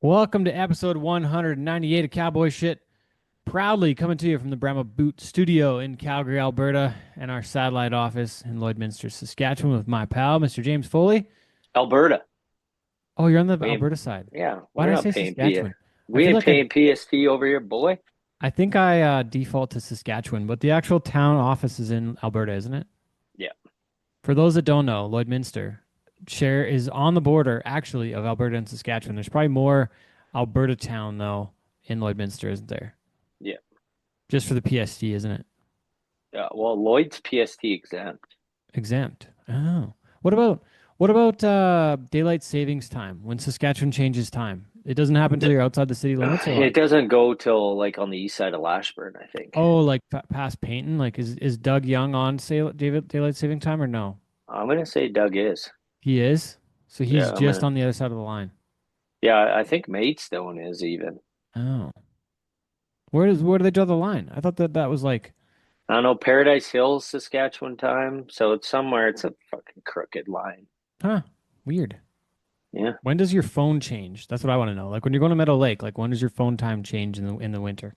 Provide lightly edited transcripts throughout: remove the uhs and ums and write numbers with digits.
Welcome to episode 198 of Cowboy Shit. Proudly coming to you from the Brahma Boot Studio in Calgary, Alberta, and our satellite office in Lloydminster, Saskatchewan, with my pal, Mr. James Foley. Alberta. Oh, you're on the We ain't, Alberta side. yeah, Why we're did I not say paying P. Saskatchewan? I We feel ain't like I, paying PST over here, boy. I think I default to Saskatchewan, but the actual town office is in Alberta, isn't it? Yeah. For those that don't know, Lloydminster share is on the border, actually, of Alberta and Saskatchewan. There's probably more Alberta town though in Lloydminster, isn't there? Yeah. Just for the PST, isn't it? Yeah. Well, Lloyd's PST exempt. Exempt. Oh. What about daylight savings time when Saskatchewan changes time? It doesn't happen until The- you're outside the city limits or what? It doesn't go till like on the east side of Lashburn, I think. Oh, like past Payton? Like is Doug Young on daylight saving time or no? I'm gonna say Doug is. He is. So he's Yeah, just on the other side of the line. yeah, I think Maidstone is even. Oh. Where do they draw the line? I thought that was like, I don't know, Paradise Hills, Saskatchewan time. So it's somewhere, it's a fucking crooked line. huh, weird. Yeah. When does your phone change? That's what I want to know. Like when you're going to Meadow Lake, like when does your phone time change in the winter?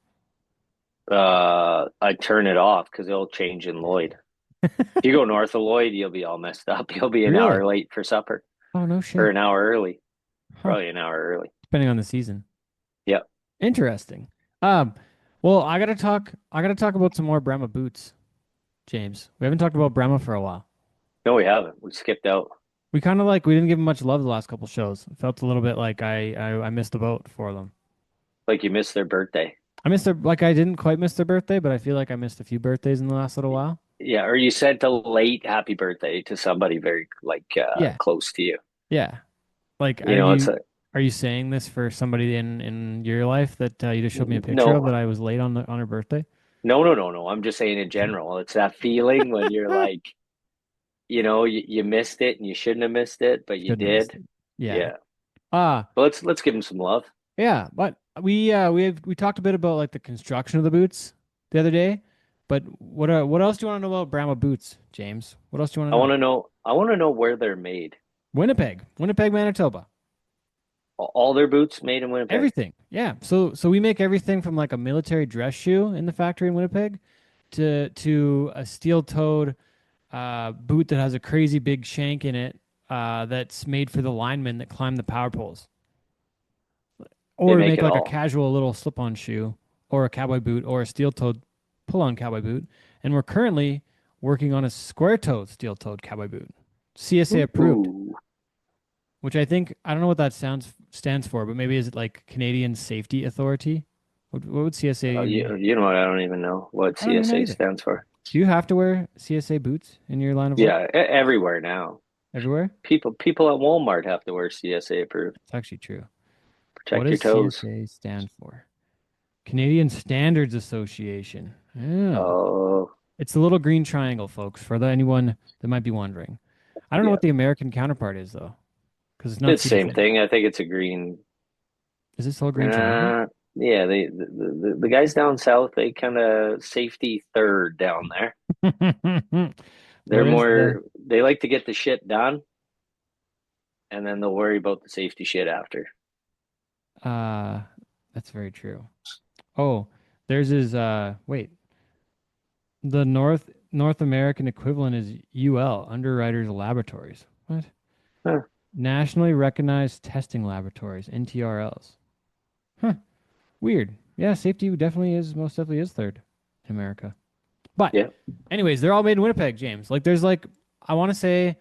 I turn it off because it'll change in Lloyd. If you go north of Lloyd, you'll be all messed up. You'll be an Really? hour late for supper Oh, no or shit. an hour early. Huh. Probably an hour early. Depending on the season. Yeah. Interesting. Um, well, I gotta talk about some more Brahma boots, James. We haven't talked about Brahma for a while. No, we haven't. We skipped out. We kind of like we didn't give them much love the last couple shows. It felt a little bit like I missed the boat for them. Like you missed their birthday. I missed their like I didn't quite miss their birthday, but I feel like I missed a few birthdays in the last little while. Yeah, or you sent a late happy birthday to somebody very like Yeah, close to you. yeah. Like, You know, it's a are you saying this for somebody in your life that you just showed me a picture of no, that I was late on her birthday? no. I'm just saying in general. It's that feeling when you're like, you missed it and you shouldn't have missed it, but you Shouldn't have missed did. it. Yeah. Yeah. Ah, But let's give them some love. yeah, but we talked a bit about like the construction of the boots the other day, but what else do you want to know about Brahma boots, James? What else do you want to know? I want to know where they're made. Winnipeg, Manitoba. All their boots made in Winnipeg. Everything. Yeah. So we make everything from like a military dress shoe in the factory in Winnipeg to a steel-toed boot that has a crazy big shank in it that's made for the linemen that climb the power poles. They Or we make make it like a all. casual little slip-on shoe or a cowboy boot or a steel-toed pull-on cowboy boot. And we're currently working on a square-toed steel-toed cowboy boot. CSA approved, Ooh. which I don't know what that stands for, but maybe is it like Canadian Safety Authority? What would CSA Oh, mean? you know what? I don't even know what I don't even know CSA either. stands for. Do you have to wear CSA boots in your line of work Yeah, everywhere now. everywhere? People at Walmart have to wear CSA approved. It's actually true. What Protect your does toes. CSA stand for? Canadian Standards Association. Oh. Oh, It's the little green triangle, folks, for anyone that might be wondering. I don't know yeah. what the American counterpart is, though, because it's not It's the same CSA. thing. I think it's a green. Is it still a green triangle? Uh, yeah, the guys down south, they kind of safety third down there. They're What is the? they like to get the shit done and then they'll worry about the safety shit after. Uh, that's very true. Oh, theirs is wait, the North American equivalent is UL, Underwriters Laboratories. What? Huh. Nationally recognized testing laboratories, NTRLs. Huh. Weird. Yeah, safety most definitely is third in America. But Yeah. anyways, they're all made in Winnipeg, James. Like there's like I want to say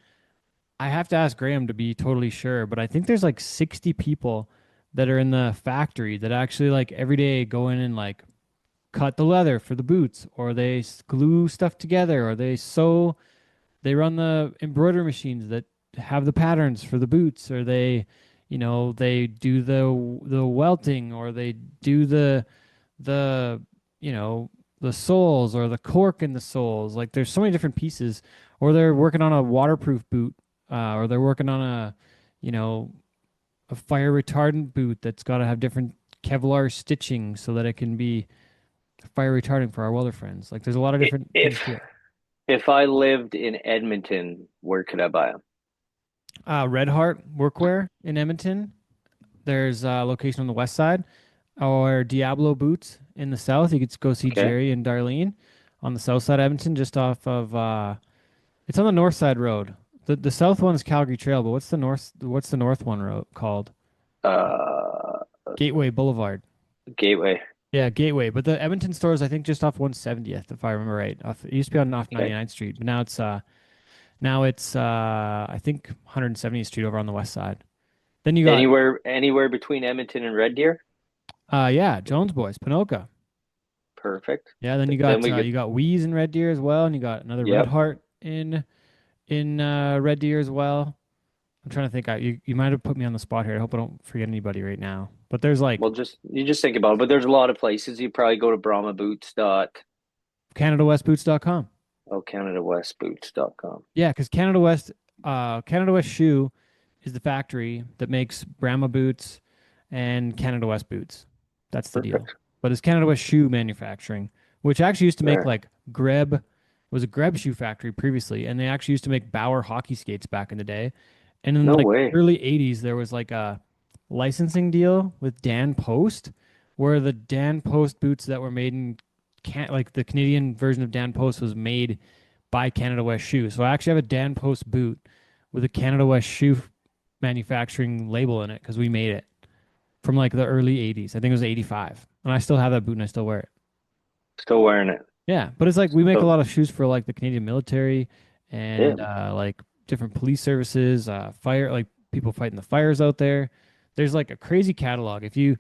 I have to ask Graham to be totally sure, but I think there's like 60 people that are in the factory that actually like every day go in and like cut the leather for the boots or they glue stuff together or they run the embroidery machines that have the patterns for the boots or they do the welting or they do the you know the soles or the cork in the soles. Like there's so many different pieces. Or they're working on a waterproof boot, or they're working on you know a fire retardant boot that's got to have different Kevlar stitching so that it can be fire retardant for our welder friends. Like there's a lot of different things If to it. if I lived in Edmonton, where could I buy them? Red Heart Workwear in Edmonton. There's a location on the west side, or Diablo Boots in the south. You could go see Okay. Jerry and Darlene on the south side of Edmonton, just off of it's on the north side road. The south one is Calgary Trail, but what's the north one road called? Uh, Gateway Boulevard. Gateway. Yeah, Gateway. But the Edmonton store is I think just off 170th, if I remember right. It used to be on off Okay. 99th Street, but now it's I think 170th Street over on the west side. Then you got Anywhere between Edmonton and Red Deer. yeah, Jones Boys, Pinoca. Perfect. Yeah, then Then we you could. got Wheeze in Red Deer as well, and you got another Red Yep. Heart in Red Deer as well. I'm trying to think. You might have put me on the spot here. I hope I don't forget anybody right now. But there's like Well, just think about it. But there's a lot of places. You probably go to Brahma Boots dot CanadaWestBoots.com. oh CanadaWestBoots.com. Yeah, because Canada West Shoe is the factory that makes Brahma boots and Canada West boots. That's the deal. Perfect. But it's Canada West Shoe Manufacturing, which actually used to make There. like Greb was a Greb shoe factory previously, and they actually used to make Bauer hockey skates back in the day. And in No like way. early 80s, there was like a licensing deal with Dan Post, where the Dan Post boots that were made in like the Canadian version of Dan Post was made by Canada West Shoe. So I actually have a Dan Post boot with a Canada West Shoe manufacturing label in it because we made it from like the early 80s. I think it was 85. And I still have that boot and I still wear it. Still wearing it. Yeah, but it's like we make a So lot of shoes for like the Canadian military yeah. and like different police services, fire like people fighting the fires out there. There's like a crazy catalog. If you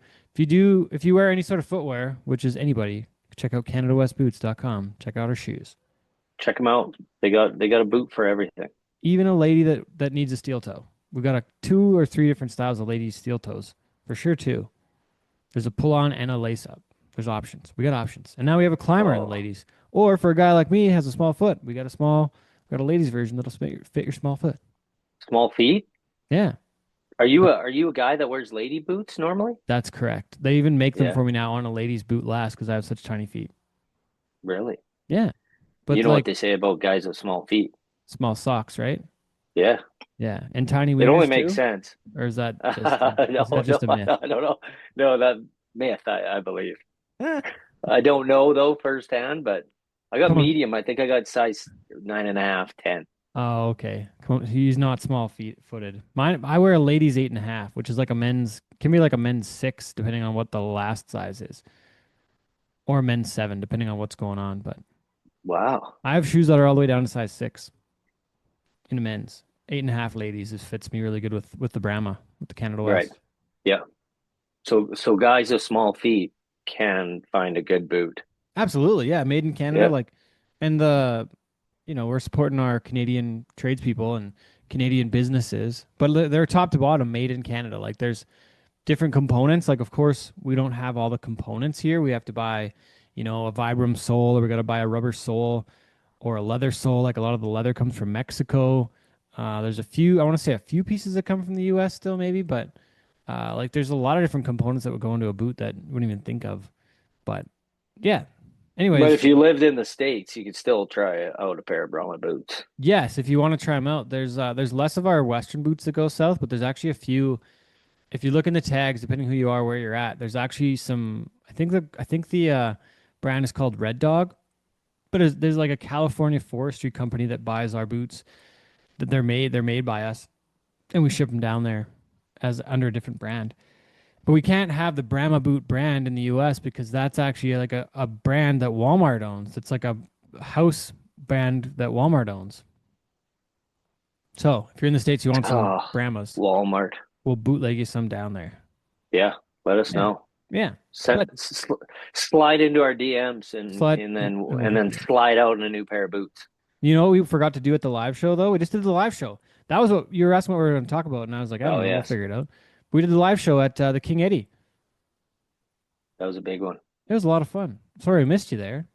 wear any sort of footwear, which is anybody, check out CanadaWestBoots.com. Check out our shoes. Check them out. They got a boot for everything. Even a lady that needs a steel toe. We got two or three different styles of ladies steel toes for sure too. There's a pull on and a lace up. There's options. We got options, and now we have a climber in the Oh, ladies. Or for a guy like me, has a small foot, we got a ladies version that'll fit your small foot. small feet. Yeah, Are you a guy that wears lady boots normally? that's correct. They even make them Yeah, for me now on a ladies boot last because I have such tiny feet. really. Yeah, You but know what like they say about guys with small feet? small socks, right? Yeah, Yeah, and tiny it only wieners makes too. sense. Or No, is that no, just a myth? I don't know. No, that myth, I believe. I don't know though firsthand, but I got Come on. medium. I think I got size 9.5, 10. Oh, okay. He's not small feet footed. Mine, I wear a ladies 8.5, which is like a men's, can be like a men's 6, depending on what the last size is, or a men's 7, depending on what's going on. But Wow. I have shoes that are all the way down to size 6 in a men's. 8.5 ladies. This fits me really good with the Brahma, with the Canada Right. West. Yeah. So guys with small feet can find a good boot. Absolutely, yeah. Made in Canada, Yeah. like, and we're supporting our Canadian tradespeople and Canadian businesses, but they're top to bottom made in Canada. Like, there's different components. Like, of course, we don't have all the components here. We have to buy, a Vibram sole, or we got to buy a rubber sole or a leather sole. Like, a lot of the leather comes from Mexico. There's I want to say a few pieces that come from the U.S. still, maybe, but like, there's a lot of different components that would go into a boot that you wouldn't even think of. But yeah. But Anyways, if you lived in the States, you could still try out a pair of Brahma boots. yes, if you want to try them out, there's less of our Western boots that go south, but there's actually a few. If you look in the tags, depending who you are, where you're at, there's actually some. I think the brand is called Red Dog, but there's like a California forestry company that buys our boots. That they're made by us, and we ship them down there as under a different brand. But we can't have the Brahma boot brand in the U.S. because that's actually like a brand that Walmart owns. It's like a house brand that Walmart owns. So if you're in the States, you want some Oh, Brahmas, Walmart. we'll bootleg you some down there. Yeah, let us Yeah. know. Yeah. Send, But slide into our DMs and slide, and and then we'll and hook then you up. slide out in a new pair of boots. You know what we forgot to do at the live show though? We just did the live show. That was what you were asking what we were going to talk about, and I was like, I don't Oh know, we'll yes, figure it out. We did the live show at the King Eddie. that was a big one. It was a lot of fun. Sorry I missed you there.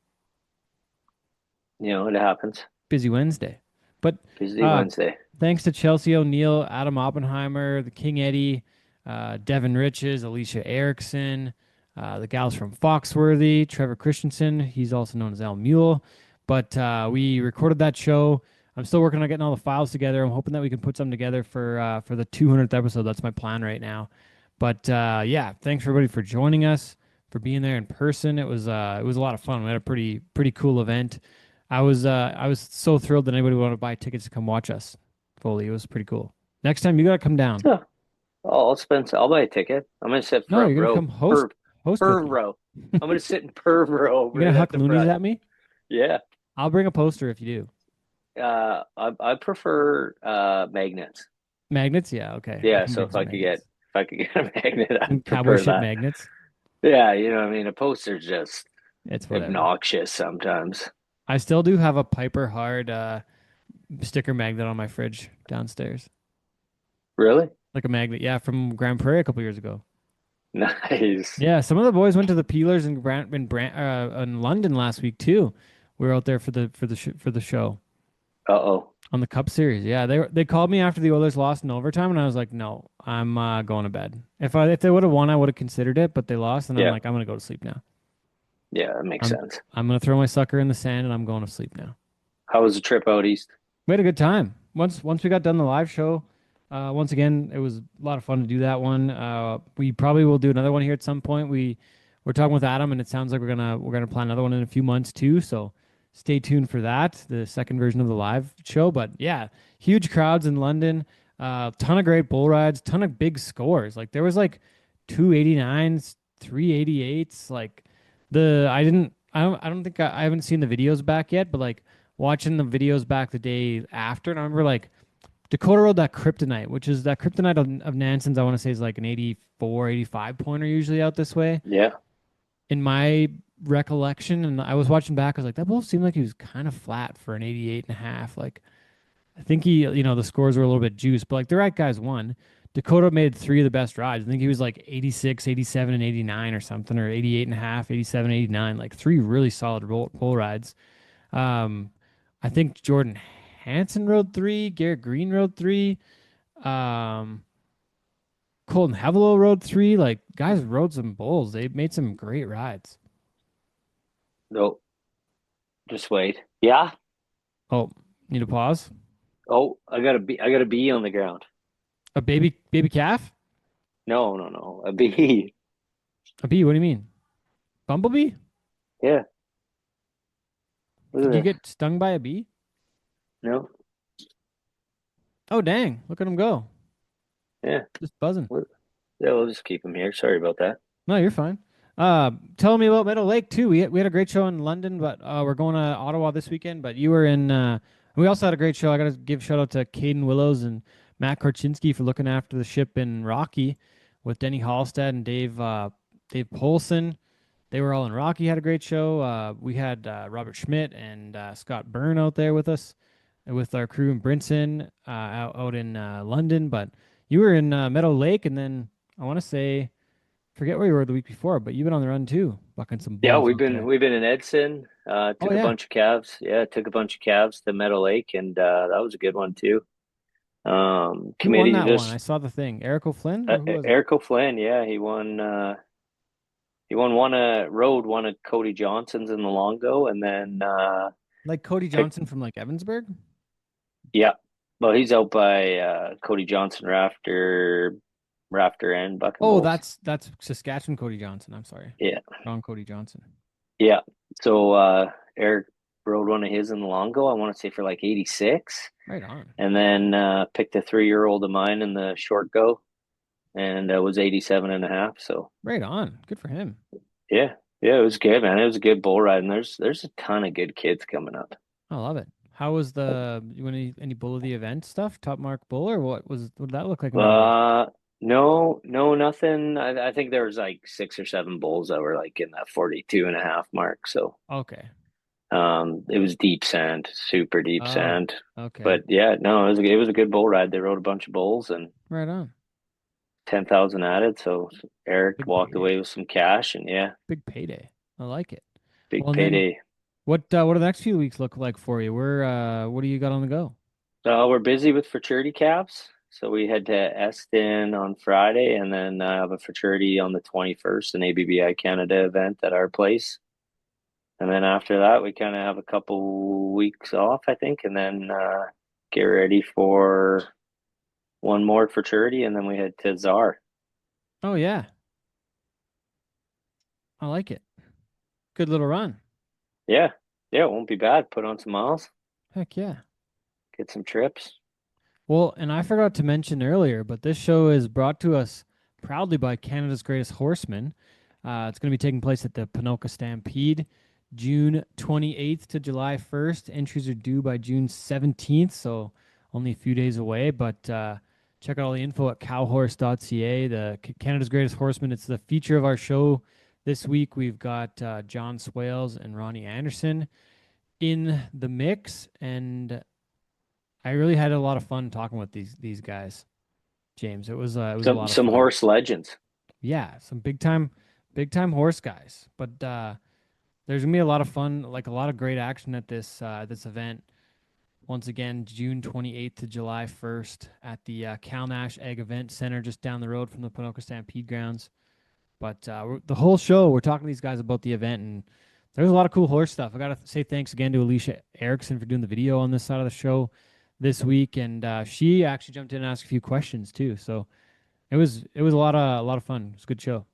It happens. Busy Wednesday. But Busy uh, Wednesday. thanks to Chelsea O'Neill, Adam Oppenheimer, the King Eddie, Devin Riches, Alicia Erickson, the gals from Foxworthy, Trevor Christensen. He's also known as Al Mule. But we recorded that show. I'm still working on getting all the files together. I'm hoping that we can put something together for the 200th episode. That's my plan right now. But yeah, thanks everybody for joining us, for being there in person. It was a lot of fun. We had a pretty cool event. I was so thrilled that anybody wanted to buy tickets to come watch us. Foley, it was pretty cool. Next time you gotta come down. So, I'll buy a ticket. I'm gonna sit No, front you're gonna row, come host with perv me. row. I'm gonna sit in perv row You're gonna right at huck the loonies front. at me? Yeah. I'll bring a poster if you do. I prefer magnets. Magnets? Yeah, okay. I Yeah, can so bring some magnets. if I could get a magnet, Some I'd cowboy prefer shit that. magnets. Yeah, you know what I mean? A poster's just It's whatever. obnoxious sometimes. I still do have a Piper Hard sticker magnet on my fridge downstairs. Really? Like a magnet, yeah, from Grand Prairie a couple years ago. Nice. Yeah, some of the boys went to the Peelers in London last week too. We were out there for the show Uh-oh. on the Cup Series. Yeah, they called me after the Oilers lost in overtime, and I was like, no, I'm going to bed. If they would have won, I would have considered it, but they lost, and I'm Yeah. like, I'm gonna go to sleep now. Yeah, that makes I'm sense. I'm gonna throw my sucker in the sand, and I'm going to sleep now. How was the trip out east? We had a good time. Once we got done the live show, once again, it was a lot of fun to do that one. We probably will do another one here at some point. We're talking with Adam, and it sounds like we're gonna plan another one in a few months too. So stay tuned for that, the second version of the live show. But yeah, huge crowds in London, ton of great bull rides, ton of big scores. Like there was like 289s, 388s. Like the I don't think I haven't seen the videos back yet, but like watching the videos back the day after, and I remember like Dakota rode that Kryptonite, which is that Kryptonite of Nansen's, I want to say is like an 84, 85 pointer usually out this way. Yeah. In my recollection, and I was watching back, I was like, that bull seemed like he was kind of flat for an 88 and a half. Like, I think the scores were a little bit juiced, but like the right guys won. Dakota made three of the best rides. I think he was like 86, 87, and 89 or something, or 88 and a half, 87, 89, like three really solid bull rides. Um, I think Jordan Hansen rode three, Garrett Green rode three, um, Colton Hevelow rode three. Like guys rode some bulls. They made some great rides. No, just wait. Yeah. Oh, need a pause? Oh, I got a bee on the ground. A baby calf? No, no, no. A bee. A bee? What do you mean? Bumblebee? Yeah. Look Did you at this. get stung by a bee? No. Oh dang! Look at him go. Yeah. Just buzzing. Yeah, we'll just keep him here. Sorry about that. No, you're fine. Tell me about Meadow Lake too. We had a great show in London, but we're going to Ottawa this weekend. But you were in. We also had a great show. I got to give shout out to Caden Willows and Matt Korchinski for looking after the ship in Rocky with Denny Hallstead and Dave Polson. They were all in Rocky. Had a great show. We had Robert Schmidt and Scott Byrne out there with us, with our crew in Brinson out in London. But you were in Meadow Lake, and then I want to say forget where you were the week before, but you've been on the run too, bucking some Yeah, bulls out there. we've been in Edson. Oh Took a yeah, bunch of calves. Yeah, took a bunch of calves to Meadow Lake, and that was a good one too. who won Committee that one? I just saw the thing. Eric O'Flynn or who was it? Eric O'Flynn. Yeah, he won. He won one of Cody Johnson's in the Longo, and then Like Cody picked. Johnson from like Evansburg. Yeah, well, he's out by Cody Johnson Rafter and Bucking Oh, Bulls. that's Saskatchewan Cody Johnson. I'm sorry, Yeah, wrong Cody Johnson. yeah. So Eric rode one of his in the Longo. I want to say for like 86, Right on, and then picked a 3-year-old of mine in the short go, and was 87 and a half. So right on. Good for him. yeah, yeah, it was good, man. It was a good bull ride, and there's a ton of good kids coming up. I love it. How was the you want any bull of the event stuff? Top mark bull or what did that look like in Meadow Lake? Uh, no, no, nothing. I think there was like 6 or 7 bulls that were like in that 42 and a half mark. So, Okay. it was deep sand, super deep Oh, sand. okay. But yeah, no, it was a good bull ride. They rode a bunch of bulls and Right on. 10,000 added. So Eric Big walked payday. away with some cash and yeah, Big payday. I like it. big Well, and then payday. what do the next few weeks look like for you? What do you got on the go? We're busy with fraternity caps. So we head to Eston on Friday and then I have a fraternity on the 21st, an ABBI Canada event at our place. And then after that, we kind of have a couple weeks off, I think, and then get ready for one more fraternity, and then we head to Czar. Oh yeah, I like it. Good little run. Yeah. Yeah, it won't be bad. Put on some miles, Heck yeah. get some trips. Well, and I forgot to mention earlier, but this show is brought to us proudly by Canada's Greatest Horseman. It's going to be taking place at the Ponoka Stampede, June 28th to July 1st. Entries are due by June 17th, so only a few days away. But check out all the info at cowhorse.ca. The Canada's Greatest Horseman. It's the feature of our show this week. We've got John Swales and Ronnie Anderson in the mix, and I really had a lot of fun talking with these guys, James. It was a Some lot of some fun. horse legends. Yeah, some big time horse guys. But there's gonna be a lot of fun, like a lot of great action at this event. Once again, June 28th to July 1st at the Cal Nash Egg Event Center, just down the road from the Ponoka Stampede grounds. But the whole show, we're talking to these guys about the event, and there's a lot of cool horse stuff. I gotta say thanks again to Alicia Erickson for doing the video on this side of the show this week, and she actually jumped in and asked a few questions too. So it was a lot of fun. It was a good show.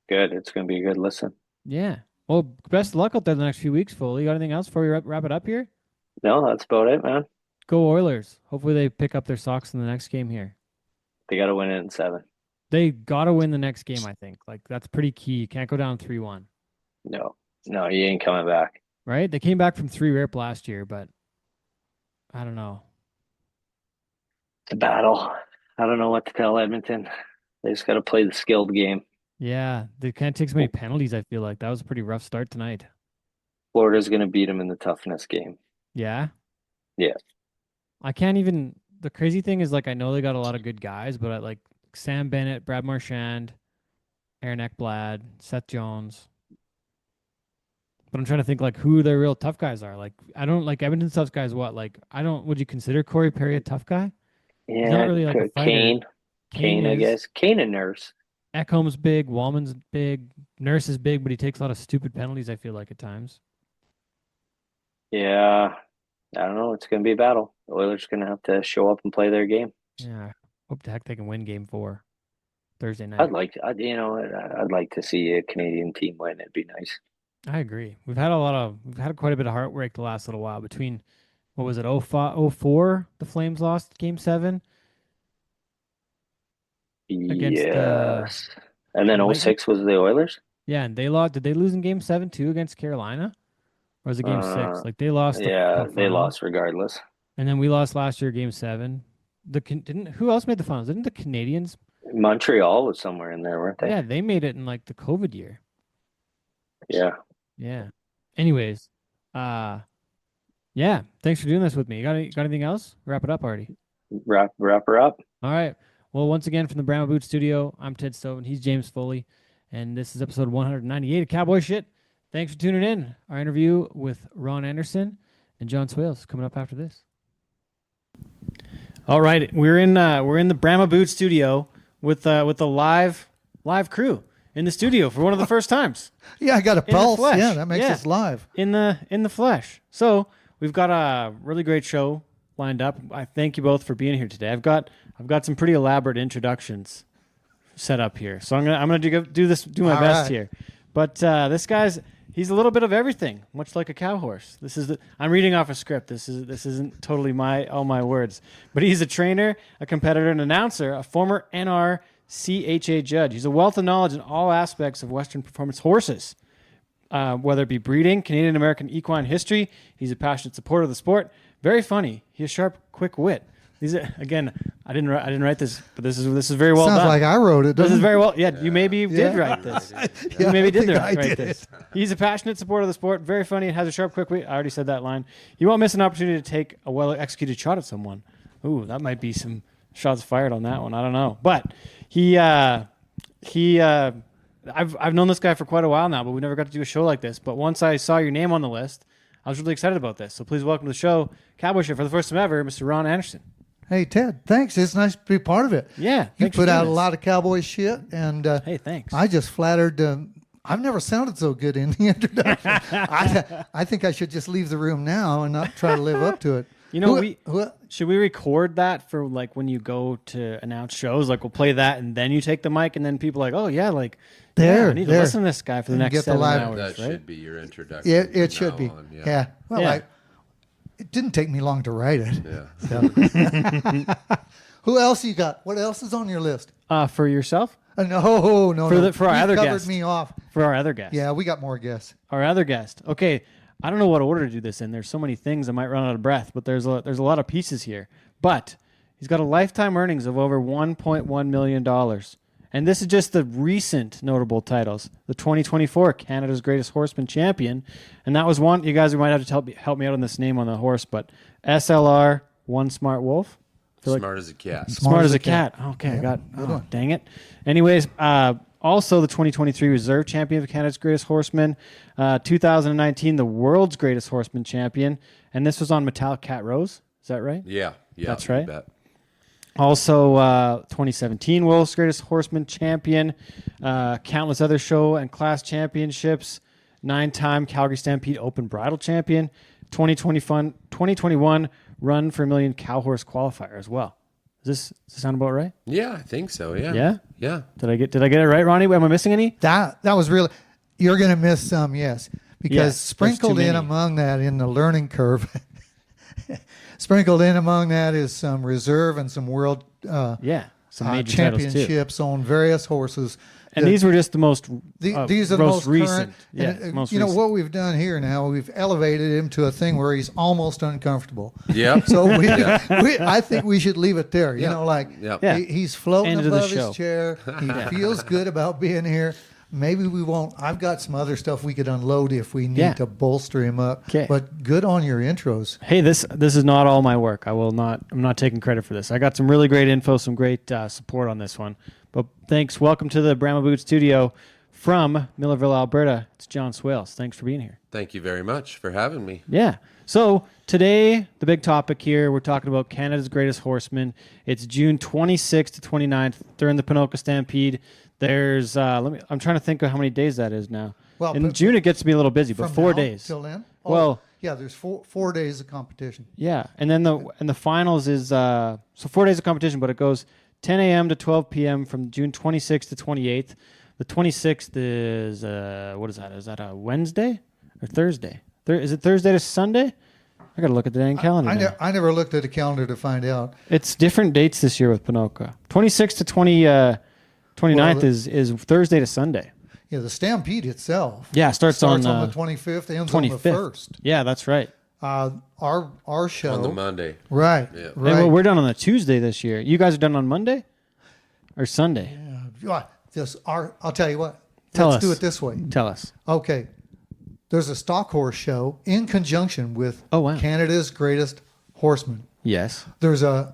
Good. It's going to be a good listen. Yeah. Well, best of luck out there the next few weeks, Foley. You got anything else before we wrap it up here? No, that's about it, man. Go Oilers. Hopefully they pick up their socks in the next game here. They got to win it in 7. They got to win the next game, I think. Like that's pretty key. You can't go down 3-1, No, no, you ain't coming back. right? They came back from 3 rip last year, but I don't know. It's a battle. I don't know what to tell Edmonton. They just got to play the skilled game. Yeah, they can't take so many penalties, I feel like. That was a pretty rough start tonight. Florida's going to beat them in the toughness game. Yeah. Yeah. I can't even. The crazy thing is, like, I know they got a lot of good guys, but I like Sam Bennett, Brad Marchand, Aaron Ekblad, Seth Jones. But I'm trying to think, like, who their real tough guys are. Like, I don't like Edmonton's tough guys. What? Like, I don't. Would you consider Corey Perry a tough guy? He's not Yeah, really like a fighter. Kane. Kane Kane, I is. guess. Kane and Nurse. Ekholm's big. Wallman's big. Nurse is big, but he takes a lot of stupid penalties, I feel like, at times. Yeah, I don't know. It's going to be a battle. The Oilers are going to have to show up and play their game. Yeah. Hope the heck they can win game 4 Thursday I'd night. like to, I'd like to see a Canadian team win. It'd be nice. I agree. We've had quite a bit of heartbreak the last little while between what was it, 05, 04, the Flames lost game 7 against Yes. And the then oh Lightning. six was the Oilers? Yeah, and they lost. Did they lose in game 7 too against Carolina? Or was it game 6? Uh, Like they lost the yeah, cup they final. lost regardless. And then we lost last year game 7. Didn't who else made the finals? Didn't the Canadians? Montreal was somewhere in there, weren't they? Yeah, they made it in like the COVID year. Yeah. Yeah. Anyways, uh yeah, thanks for doing this with me. Got anything else? Wrap it up already. Wrap her up. All right. Well, once again from the Brahma Boot Studio, I'm Ted Stoven. He's James Foley, and this is episode 198 of Cowboy Shit. Thanks for tuning in. Our interview with Ron Anderson and John Swales coming up after this. All right, we're in the Brahma Boot Studio with the live crew in the studio for one of the first times Yeah, I got a in the pulse. flesh. Yeah, that makes Yeah. us live. in the flesh. So we've got a really great show lined up. I thank you both for being here today. I've got some pretty elaborate introductions set up here, so I'm gonna do my All best right. here. But this guy's he's a little bit of everything, much like a cow horse. I'm reading off a script. This isn't totally all my words, but he's a trainer, a competitor, an announcer, a former NRCHA judge. He's a wealth of knowledge in all aspects of Western performance horses. Whether it be breeding, Canadian American equine history, he's a passionate supporter of the sport. Very funny. He has sharp, quick wit. Again, I didn't write this, but this is very well Sounds done. like I wrote it. This Doesn't is very well. Yeah, you maybe did Yeah. write this. Yeah, You maybe I did think I write did. this. He's a passionate supporter of the sport. Very funny and has a sharp, quick wit. I already said that line. You won't miss an opportunity to take a well-executed shot at someone. Ooh, that might be some shots fired on that one. I don't know, but I've known this guy for quite a while now, but we never got to do a show like this. But once I saw your name on the list, I was really excited about this. So please welcome to the show, Cowboy Shit, for the first time ever, Mr. Ron Anderson. Hey, Ted, thanks. It's nice to be part of it. Yeah, You thanks for put doing out a this. lot of cowboy shit, and Hey, thanks. I just flattered. I've never sounded so good in the introduction. I think I should just leave the room now and not try to live up to it. You know, Who- should we record that for like when you go to announce shows? Like we'll play that and then you take the mic and then people are like, oh yeah, like There, I need to there. listen to this guy for the And next get the 7 live- hours, That right? should be your introduction. It from should now be. on, Yeah. Well, Yeah. it didn't take me long to write it. Yeah. So. Who else you got? What else is on your list? For yourself? No. For our You've other covered guest. me off. For our other guest. Yeah, we got more guests. Our other guest. Okay. I don't know what order to do this in. There's so many things I might run out of breath, but there's a lot of pieces here. But he's got a lifetime earnings of over $1.1 million. And this is just the recent notable titles. The 2024 Canada's Greatest Horseman Champion. And that was one, you guys might have to help me out on this name on the horse, but SLR One Smart Wolf. Smart as a cat. Smart as a cat. Okay, Yeah, dang it. Anyways, also the 2023 Reserve Champion of Canada's Greatest Horseman. 2019, the World's Greatest Horseman Champion. And this was on Metallic Cat Rose. Is that right? Yeah. That's you right. bet. Also, 2017 World's Greatest Horseman Champion. Countless other show and class championships. 9-time Calgary Stampede Open Bridle Champion. 2021 Run for a Million Cow Horse Qualifier as well. Does this sound about right? Yeah, I think so. Yeah. Yeah? Yeah. Did I get it right, Ronnie? Am I missing any? That was really. You're going to miss some, yes, because Yes, there's sprinkled too in many. among that in the learning curve. Sprinkled in among that is some reserve and some world Yeah. Some major titles too. championships on various horses. And that- these were just the most these are the most recent. current. Yeah, and, most you know recent. what we've done here now? We've elevated him to a thing where he's almost uncomfortable. Yeah. So I think we should leave it there. You know, like Yeah. he's floating End of the above show. his chair. He feels good about being here. Maybe we won't. I've got some other stuff we could unload if we need Yeah. to bolster him up. 'Kay. But good on your intros. Hey, this is not all my work. I'm not taking credit for this. I got some really great info, some great support on this one. But thanks. Welcome to the Brahma Boot Studio from Millerville, Alberta. It's John Swales. Thanks for being here. Thank you very much for having me. Yeah. So today, the big topic here, we're talking about Canada's Greatest Horseman. It's June 26th to 29th during the Ponoka Stampede. There's I'm trying to think of how many days that is now. Well, in but- June it gets to be a little busy, but From 4 now days. till then. Well- yeah, there's four days of competition. Yeah, and then the finals is so 4 days of competition, but it goes 10 a.m. to 12 p.m. from June 26th to 28th. The 26th is what is that? Is that a Wednesday or Thursday? Is it Thursday to Sunday? I got to look at the dang calendar. now. I never looked at the calendar to find out. It's different dates this year with Ponoka. 26th to 29th Well, is Thursday to Sunday. Yeah, the Stampede itself. Yeah, starts on on the 25th, ends 25th. on the 1st. Yeah, that's right. Our show On the Monday. right, Yeah. right. And we're done on a Tuesday this year. You guys are done on Monday or Sunday? I'll tell you what. Tell Let's us. do it this way. Tell us. Okay, there's a stock horse show in conjunction with Oh, wow. Canada's Greatest Horseman. Yes. There's a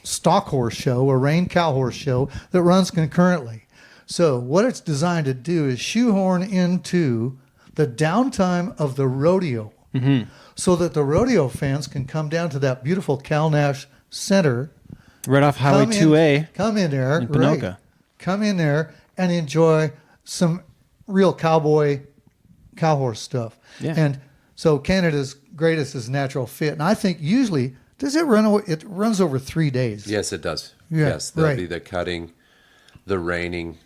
stock horse show, a reined cow horse show that runs concurrently. So what it's designed to do is shoehorn into the downtime of the rodeo, so that the rodeo fans can come down to that beautiful Cal Nash Center. Right off Highway come in- 2A. Come in there, in Ponoka. right. Come in there and enjoy some real cowboy cow horse stuff. Yeah. And so Canada's Greatest is Natural Fit, and I think usually it runs over 3 days. Yes, it does. Yeah, Yes, there'll right. be the cutting, the reining,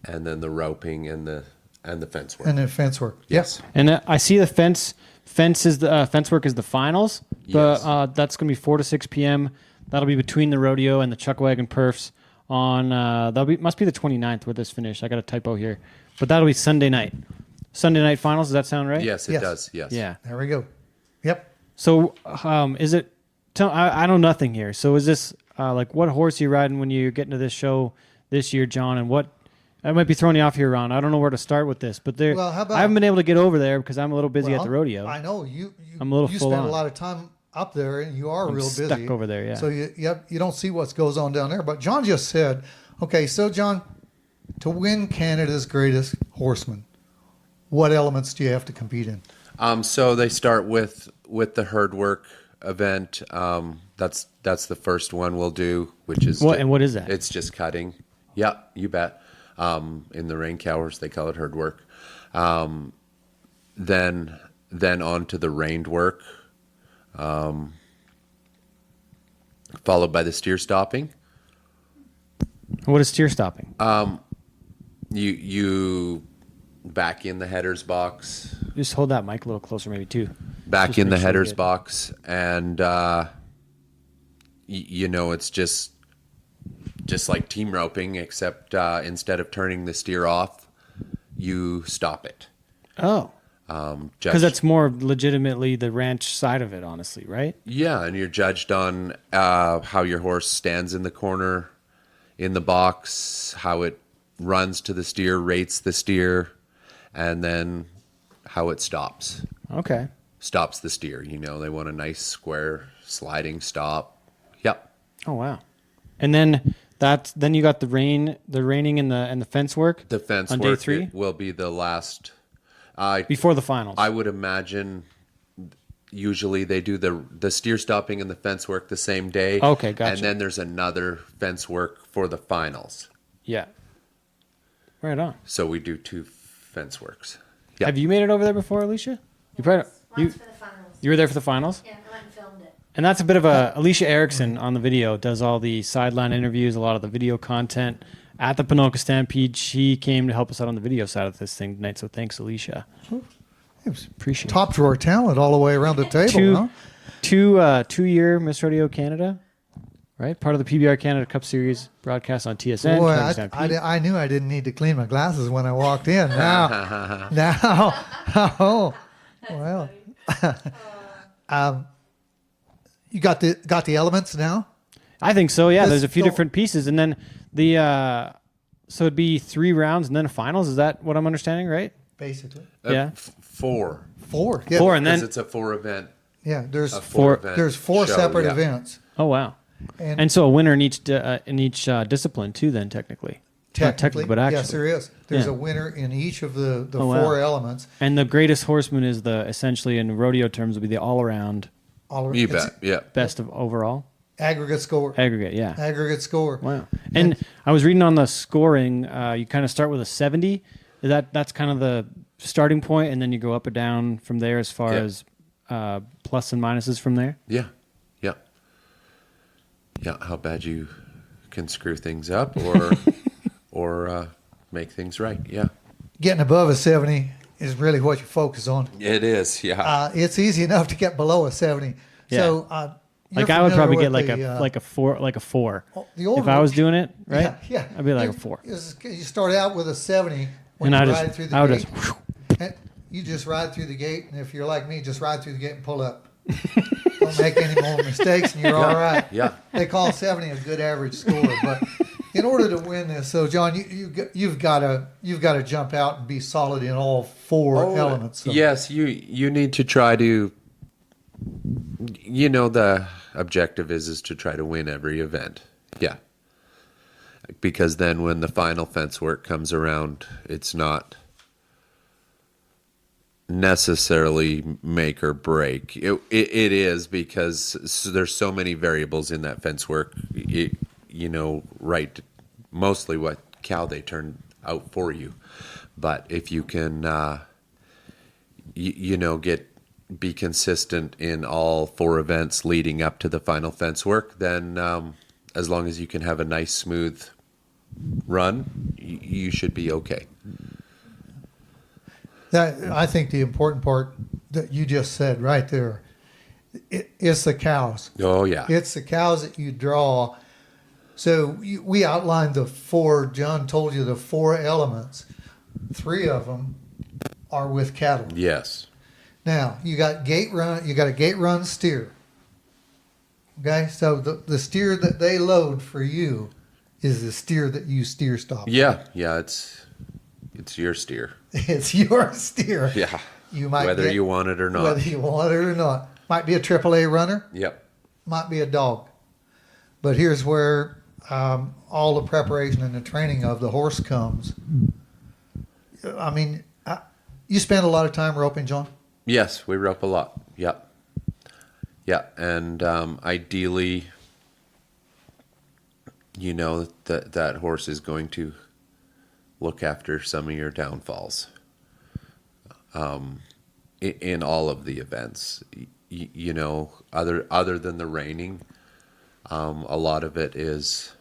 and then the roping and the fence work. And then fence work. Yes. And I see the fence work is the finals. Yes. That's going to be 4 to 6 p.m. That'll be between the rodeo and the chuck wagon perfs on must be the 29th where this finish. I got a typo here. But that'll be Sunday night. Sunday night finals, does that sound right? Yes, it Yes. does. Yes. Yeah. There we go. Yep. So is it I know nothing here. So is this like what horse are you riding when you're getting to this show this year, John, and what I might be throwing you off here, Ron. I don't know where to start with this, but Well, how about- I haven't been able to get over there because I'm a little busy at the rodeo. I know you. I'm a little You full spend on. a lot of time up there, and you are I'm real busy. stuck over there, yeah. So you don't see what goes on down there. But John just said, okay, so John, to win Canada's Greatest Horseman, what elements do you have to compete in? So they start with the herd work event. That's the first one we'll do, which is What is that? It's just cutting. Yeah, you bet. In the rain cowers, they call it herd work. Then on to the reined work. followed by the steer stopping. What is steer stopping? You back in the header's box, Just hold that mic a little closer, maybe too. back Just in the make sure we header's get- box, and it's just like team roping, except instead of turning the steer off, you stop it. Oh, Judged, because that's more legitimately the ranch side of it, honestly, right? yeah, and you're judged on how your horse stands in the corner, in the box, how it runs to the steer, rates the steer, and then how it stops. Okay. Stops the steer. They want a nice square sliding stop. Yep. Oh wow. And then you got the reining and the fence work. The fence on work day 3 will be the last. before the finals. I would imagine usually they do the steer stopping and the fence work the same day. Okay, gotcha. And then there's another fence work for the finals. Yeah. Right on. So we do 2 fence works. Yeah. Have you made it over there before, Alicia? You probably Once for the finals. you were there for the finals? Yeah, I went and filmed it. And that's a bit of Alicia Erickson on the video, does all the sideline interviews, a lot of the video content at the Pinoca Stampede. She came to help us out on the video side of this thing tonight. So thanks, Alicia. It was Appreciate top drawer talent all the way around the table, it. huh? 2-year Miss Rodeo Canada, right? Part of the PBR Canada Cup Series broadcast on TSN. Boy, Pinoca Stampede. I knew I didn't need to clean my glasses when I walked in. Now, oh, well. You got the elements now? I think so. Yeah, This- there's a few so- different pieces, and then so it'd be 3 rounds and then a finals. Is that what I'm understanding, right? Basically. Yeah. 4. 4. Yeah. 4 and Because then it's a 4 event. Yeah, there's A Four- 4 event there's 4 show, separate yeah. events. oh wow, And, and so a winner in each discipline too. Then technically, Not technically, but actually, yes, there is. There's Yeah. a winner in each of the Oh, wow. 4 elements. And the greatest horseman is essentially in rodeo terms would be the all around All You it's bet. Yeah. best of overall Aggregate score. aggregate. Yeah. Aggregate score. Wow. And I was reading on the scoring. You kind of start with a 70. That's kind of the starting point, and then you go up or down from there as far Yeah. as plus and minuses from there. Yeah. Yeah. Yeah. How bad you can screw things up or or make things right. Yeah. Getting above a 70 is really what you focus on. It is. Yeah. It's easy enough to get below a 70. Yeah. So, Like I would probably get like like a 4. the old If I was doing it right, Yeah, yeah. I'd be like a You- 4. You start out with a 70 when And you I ride just, through the I would gate. just, And you just ride through the gate, and if you're like me, just ride through the gate and pull up. Don't make any more mistakes, and you're all right. Yeah. They call 70 a good average score, but in order to win this, so John, you've got to jump out and be solid in all 4 elements. So. Yes, you need to try to. The objective is to try to win every event. Yeah. Because then when the final fence work comes around, it's not necessarily make or break. It is because there's so many variables in that fence work. Right, mostly what cow they turn out for you. But if you can, be consistent in all 4 events leading up to the final fence work, then as long as you can have a nice smooth run, you should be okay. I think the important part that you just said right there, it's the cows. Oh yeah. It's the cows that you draw. So we outlined the 4. John told you the 4 elements. 3 of them are with cattle. Yes. Now you got gate run. You got a gate run steer. Okay, so the steer that they load for you is the steer that you steer stop. Yeah. It's your steer. It's your steer. Yeah. You might whether get- you want it or not. Whether you want it or not. Might be a AAA runner. Yep. Might be a dog. But here's where all the preparation and the training of the horse comes. I mean, you spend a lot of time roping, John? Yes, we rope a lot. Yep. Yeah, and ideally, that horse is going to look after some of your downfalls. In all of the events, other than the reining, a lot of it is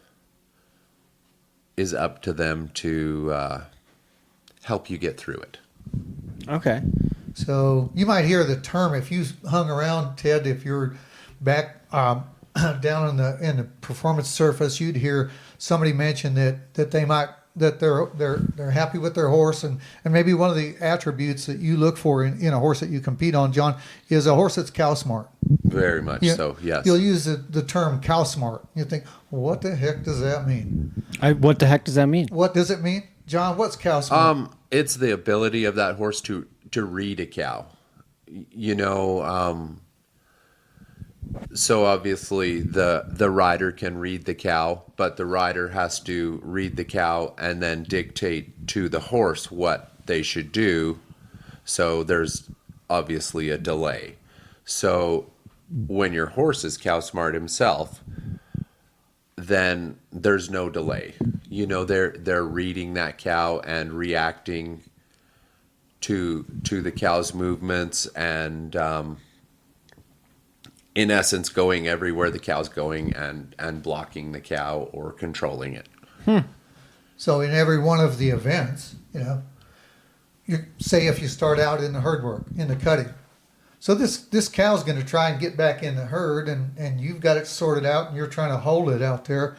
up to them to help you get through it. Okay. So you might hear the term, if you hung around, Ted, if you're back down in the performance surface, you'd hear somebody mention that they're happy with their horse, and maybe one of the attributes that you look for in a horse that you compete on, John, is a horse that's cow smart. Very much so, yes. You'll use the term cow smart. You think, well, what the heck does that mean? What the heck does that mean? What does it mean? John, what's cow smart? It's the ability of that horse to read a cow. So obviously the rider can read the cow, but the rider has to read the cow and then dictate to the horse what they should do. So there's obviously a delay. So when your horse is cow smart himself, then there's no delay. They're reading that cow and reacting to the cow's movements and in essence going everywhere the cow's going and blocking the cow or controlling it. So in every one of the events, you say if you start out in the herd work, in the cutting. So this cow's going to try and get back in the herd, and you've got it sorted out, and you're trying to hold it out there.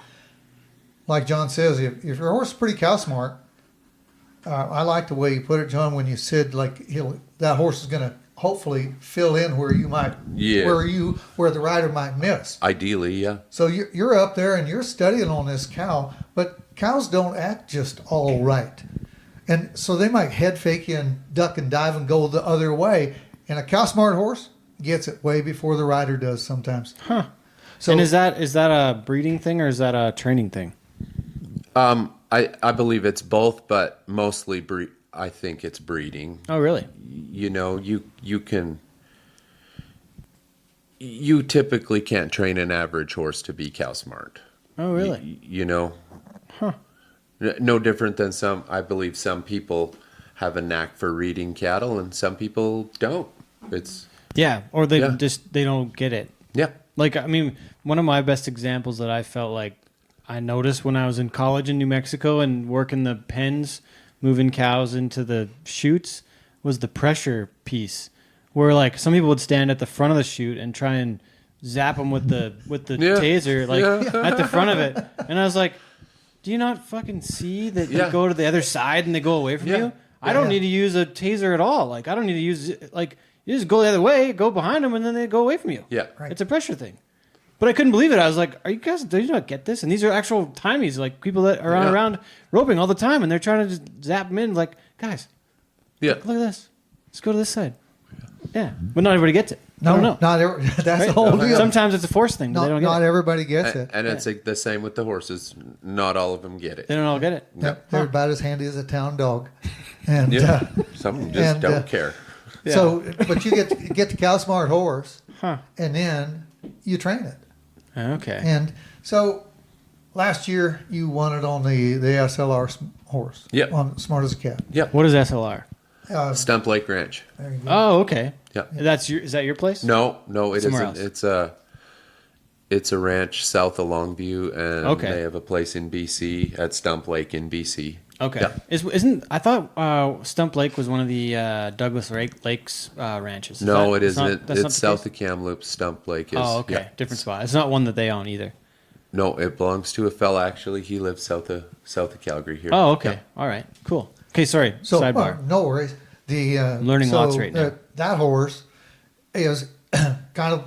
Like John says, if your horse is pretty cow smart, I like the way you put it, John, when you said that horse is going to hopefully fill in where you might, where the rider might miss. Ideally, yeah. So you're up there and you're studying on this cow, but cows don't act just all right, and so they might head fake you and duck and dive and go the other way. And a cow smart horse gets it way before the rider does sometimes. Huh. So, and is that a breeding thing or is that a training thing? I believe it's both, but mostly I think it's breeding. Oh, really? You typically can't train an average horse to be cow smart. Oh, really? Huh. No different than I believe some people have a knack for reading cattle and some people don't. Or they don't get it. Yeah. Like, I mean, one of my best examples that I felt like I noticed when I was in college in New Mexico and working the pens, moving cows into the chutes, was the pressure piece, where like some people would stand at the front of the chute and try and zap them with the taser, at the front of it, and I was like, "Do you not fucking see that they go to the other side and they go away from you? I don't need to use a taser at all. Like, I don't need to use you just go the other way, go behind them, and then they go away from you. Yeah, right. It's a pressure thing." But I couldn't believe it. I was like, do you not get this? And these are actual timies, like people that are around roping all the time, and they're trying to just zap them in. Like, guys, look at this. Let's go to this side. Yeah. But not everybody gets it. No, Not that's the whole deal. Sometimes it's a force thing, but they don't get Not it. everybody gets it. And it's like the same with the horses. Not all of them get it. They don't all get it. Yep, they're about as handy as a town dog. And some of them just don't care. Yeah. So, but you get the cow smart horse, Huh. and then you train it. Okay. And so last year you won it on the SLR horse. Yep. On Smart as a Cat. Yep. What is SLR? Stump Lake Ranch. There you go. Oh, okay. Yep. Is that your place? No, it Somewhere isn't. else. It's a ranch south of Longview, and Okay. they have a place in BC at Stump Lake in BC. Okay. Yeah. Isn't I thought Stump Lake was one of the Douglas Lakes ranches? No, it that's isn't. That's not It's the south case? of Kamloops. Stump Lake is. Oh, okay. Yeah. Different spot. It's not one that they own either. No, it belongs to a fella. Actually, he lives south of Calgary here. Oh, okay. Yeah. All right. Cool. Okay, sorry. So Sidebar. no worries. I'm learning lots right now. That horse is kind of,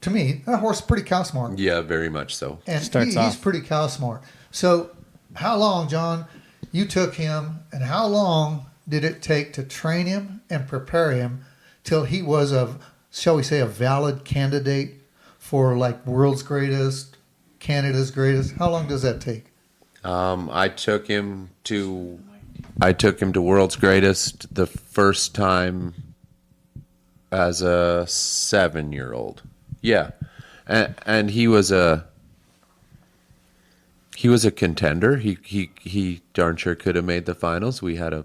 to me, that horse is pretty cow smart. Yeah, very much so. And Starts he's off. pretty cow smart. So how long, John, you took him, and how long did it take to train him and prepare him till he was shall we say, a valid candidate for like world's greatest, Canada's greatest? How long does that take? I took him to World's Greatest the first time as a 7-year-old. Yeah, and he was a contender. He darn sure could have made the finals. We had a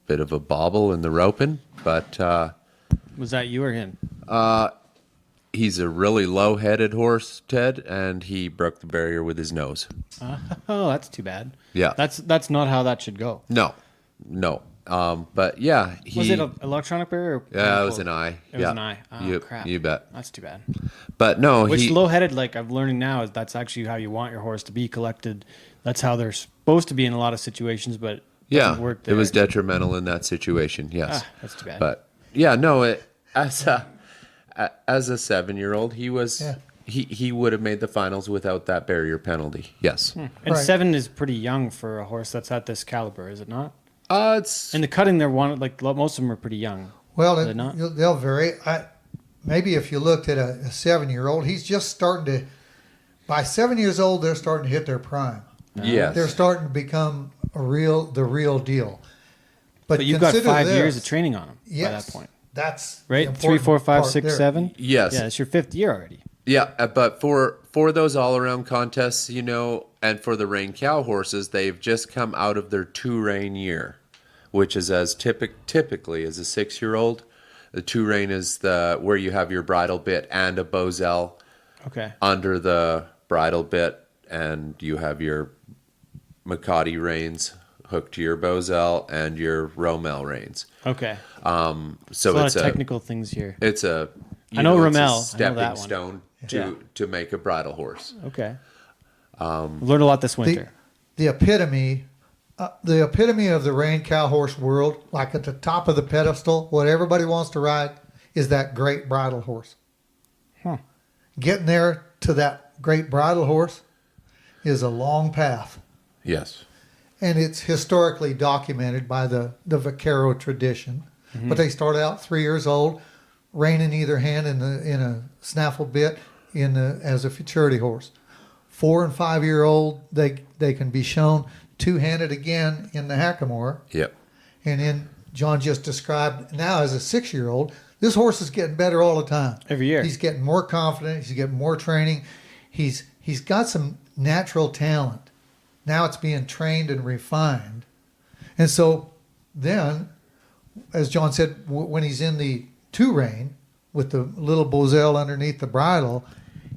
bit of a bobble in the roping, but Was that you or him? He's a really low-headed horse, Ted, and he broke the barrier with his nose. Oh, that's too bad. Yeah. That's not how that should go. No. But yeah, Was it an electronic barrier? Or yeah, it was an eye. It was an eye. Oh, you, crap. You bet. That's too bad. But no, Which low-headed, like I'm learning now, is that's actually how you want your horse to be collected. That's how they're supposed to be in a lot of situations, but it doesn't work there. It was detrimental in that situation. Yes, that's too bad. But yeah, no, as a 7-year-old, he was he would have made the finals without that barrier penalty. Yes, And Right. 7 is pretty young for a horse that's at this caliber, is it not? it's And the cutting, they're like most of them are pretty young. Well, Are they not? they'll vary. Maybe if you looked at a 7-year-old, he's just starting to. By 7 years old, they're starting to hit their prime. yes. They're starting to become the real deal. But you've got consider 5 this. years of training on them Yes, by that point, that's the right? 3, important 4, 5, part 6, there. 7. Yes. Yeah, it's your 5th year already. Yeah, but for those all-around contests, and for the rein cow horses, they've just come out of their 2-rein year, which is as typically as a 6-year-old. The 2-rein is where you have your bridle bit and a bosel Okay. under the bridle bit, and you have your Makati reins hooked to your bosel and your Rommel reins. Okay. So There's a lot it's of technical things here. it's a I know it's a Rommel. I know stepping that one. stone Yeah. to make a bridle horse. Okay. Learned a lot this winter. The epitome of the rein cow horse world, like at the top of the pedestal, what everybody wants to ride, is that great bridle horse. Huh. Getting there to that great bridle horse is a long path, Yes. and it's historically documented by the vaquero tradition. But they start out 3 years old, rein in either hand in a snaffle bit as a futurity horse. 4 and 5 year old, they can be shown two-handed again in the hackamore. Yep. And then John just described now as a 6-year-old, this horse is getting better all the time. Every year. He's getting more confident. He's getting more training. He's got some natural talent. Now it's being trained and refined. And so then, as John said, when he's in the 2-rein with the little bosel underneath the bridle,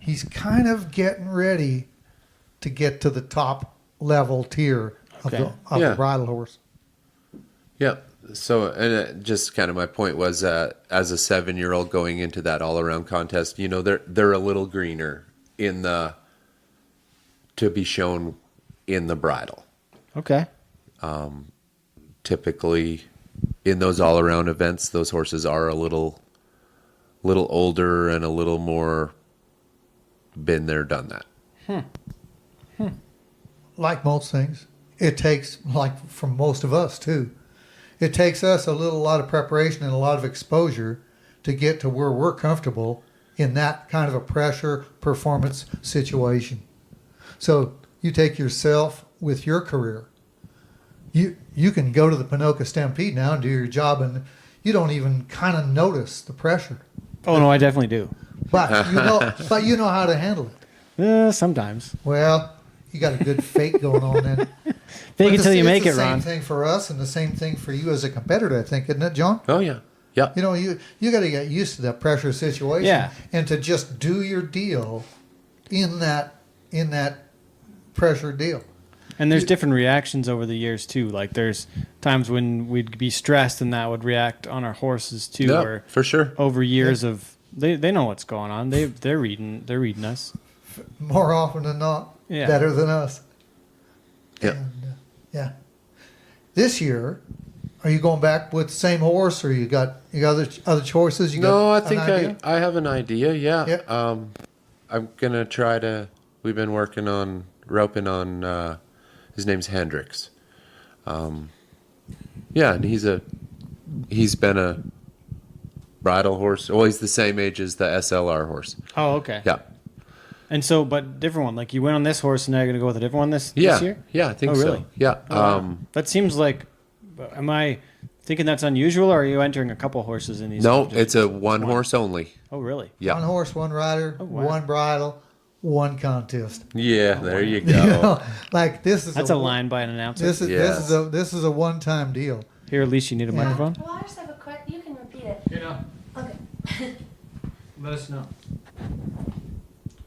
he's kind of getting ready to get to the top level tier of, Okay. the bridle horse. Yep. So, and just kind of my point was, as a 7-year-old going into that all-around contest, they're a little greener to be shown in the bridle. Okay. Typically, in those all-around events, those horses are a little older and a little more been there, done that. Like most things, it takes, like from most of us too, it takes us a lot of preparation and a lot of exposure to get to where we're comfortable in that kind of a pressure performance situation. So you take yourself with your career. You can go to the Pinoca Stampede now and do your job, and you don't even kind of notice the pressure. Oh no, I definitely do. But you know how to handle it. Sometimes. Well, you got a good fake going on then. Fake it till you make it, It's the Ron. same thing for us and the same thing for you as a competitor, I think, isn't it, John? Oh yeah. Yeah. You know, you got to get used to that pressure situation, Yeah. and to just do your deal in that pressure deal. And there's different reactions over the years too. Like there's times when we'd be stressed and that would react on our horses too. Yeah, Or for sure. over years of they know what's going on. They're reading us. More often than not, Yeah. better than us. Yeah. And, yeah. This year, are you going back with the same horse, or you got other choices? You No, I got think an idea? I have an idea. Yeah. Yeah. I'm gonna try to. We've been working on roping on. His name's Hendrix. Yeah, and he's been a bridle horse. Well, he's the same age as the SLR horse. Oh, okay. Yeah. And so, but different one. Like you went on this horse, and now you're gonna go with a different one this year. Yeah, I think Oh, so. really? Yeah. Oh, wow. That seems like. Am I thinking that's unusual, or are you entering a couple horses in these? No, competitions? it's a one horse only. Oh, really? Yeah. One horse, one rider, Oh, wow. one bridle, one contest. Yeah, there you go. You know, like this is That's a line by an announcer. Yes. this is a one-time deal. Here, at least you need a Yeah. microphone. Well, I just have a question. You can repeat it. You know. Okay. Let us know.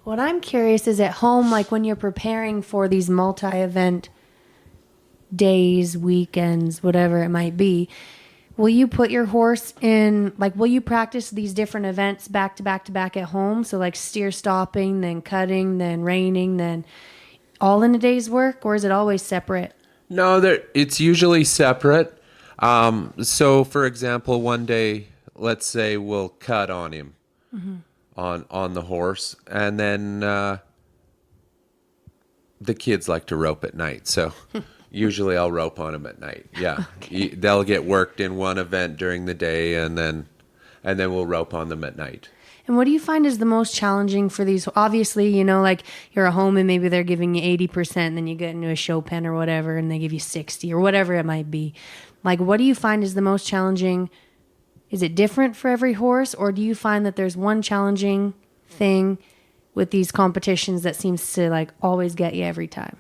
What I'm curious is at home, like when you're preparing for these multi-event days, weekends, whatever it might be, will you put your horse in, like, will you practice these different events back to back to back at home? So like steer stopping, then cutting, then reining, then all in a day's work, or is it always separate? No, it's usually separate. So, for example, one day, let's say we'll cut on him, on the horse, and then the kids like to rope at night. So, usually I'll rope on him at night. Yeah, Okay. They'll get worked in one event during the day, and then we'll rope on them at night. And what do you find is the most challenging for these? Obviously, you know, like you're a home and maybe they're giving you 80%, and then you get into a show pen or whatever, and they give you 60 or whatever it might be. Like, what do you find is the most challenging? Is it different for every horse, or do you find that there's one challenging thing with these competitions that seems to like always get you every time?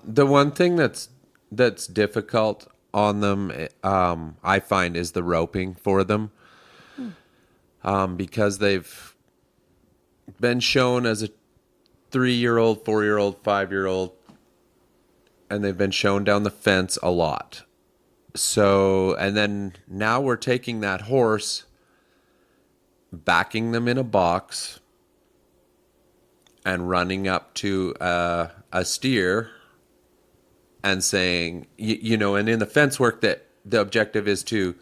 The one thing that's difficult on them, I find, is the roping for them, because they've been shown as a 3-year-old, 4-year-old, 5-year-old, and they've been shown down the fence a lot. So, and then now we're taking that horse, backing them in a box, and running up to a steer and saying, you know, and in the fence work, that the objective is to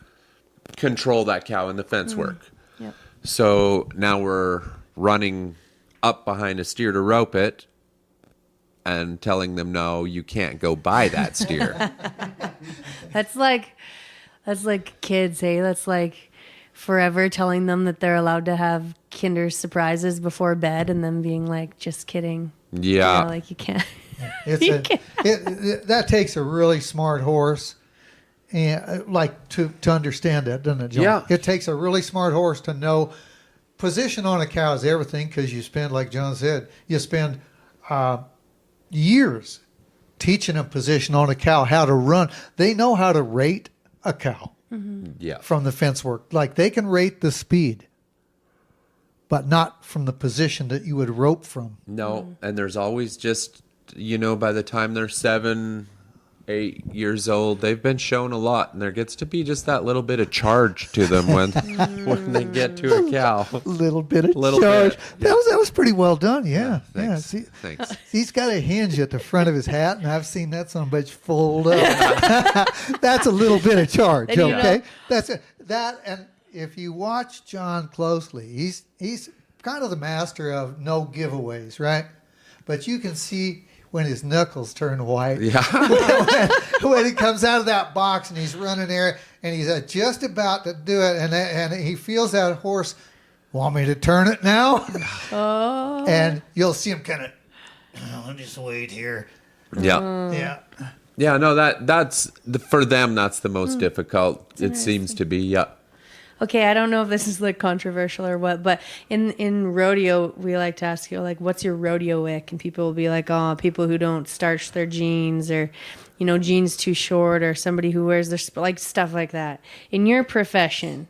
control that cow in the fence work. Yep. So now we're running up behind a steer to rope it and telling them, no, you can't go by that steer. That's like kids, hey? That's like forever telling them that they're allowed to have Kinder surprises before bed, and then being like, just kidding. Yeah. You know, like you can't. That takes a really smart horse, and like to understand that, doesn't it, John? Yeah. It takes a really smart horse to know position on a cow is everything, because you spend, like John said, you spend years teaching them position on a cow, how to run. They know how to rate a cow Yeah. from the fence work. Like they can rate the speed, but not from the position that you would rope from. No, and there's always just, you know, by the time they're 7, 8 years old, they've been shown a lot, and there gets to be just that little bit of charge to them when they get to a cow. Little bit of Little charge. bit, yeah. That was pretty well done. Yeah. Thanks. See, Thanks. he's got a hinge at the front of his hat, and I've seen that son of a bitch fold up. That's a little bit of charge. And you Okay, know- that's it. That, and if you watch John closely, he's kind of the master of no giveaways, right? But you can see when his knuckles turn white. Yeah. when he comes out of that box and he's running there and he's just about to do it, and he feels that horse, want me to turn it now? Oh. And you'll see him kind of, I'll just wait here. Yeah. Yeah. Yeah, no, that's for them, that's the most difficult. It seems to be. Yeah. Okay, I don't know if this is like controversial or what, but in rodeo, we like to ask you, like, what's your rodeo ick? And people will be like, oh, people who don't starch their jeans, or, you know, jeans too short, or somebody who wears their, like, stuff like that. In your profession,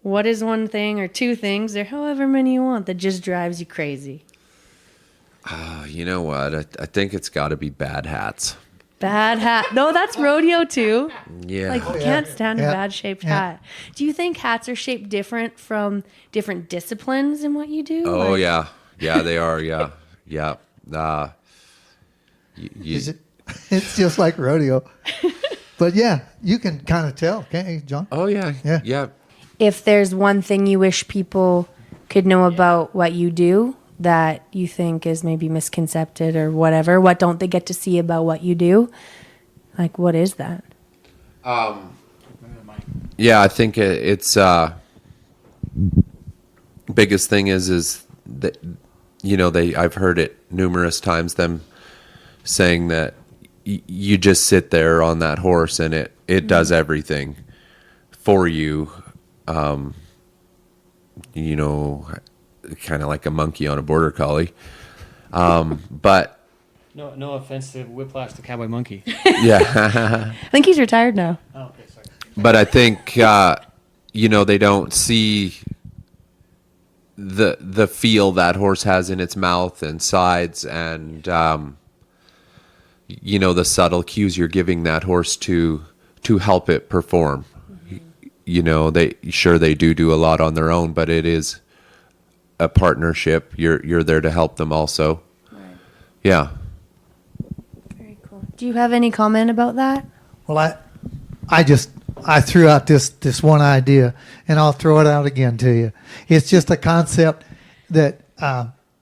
what is one thing or two things, or however many you want, that just drives you crazy? You know what? I think it's got to be bad hats. Bad hat. No, that's rodeo too. Yeah. Like, you yeah. can't stand a Yeah. bad shaped Yeah. hat. Do you think hats are shaped different from different disciplines in what you do? Oh, Like- yeah. Yeah, they are. Yeah. Yeah. Is it? It's just like rodeo. But yeah, you can kind of tell, can't you, John? Oh, yeah. Yeah. Yeah. If there's one thing you wish people could know about what you do that you think is maybe misconcepted or whatever, what don't they get to see about what you do? Like, what is that? Yeah, I think it's biggest thing is that, you know, I've heard it numerous times, them saying that you just sit there on that horse and it does everything for you. You know, kind of like a monkey on a border collie. But No offense to Whiplash the Cowboy Monkey. yeah. I think he's retired now. Oh, okay, sorry. But I think, you know, they don't see the feel that horse has in its mouth and sides, and the subtle cues you're giving that horse to help it perform. They do a lot on their own, but it is a partnership. You're there to help them also. Right. Yeah. Very cool. Do you have any comment about that? Well, I threw out this one idea, and I'll throw it out again to you. It's just a concept that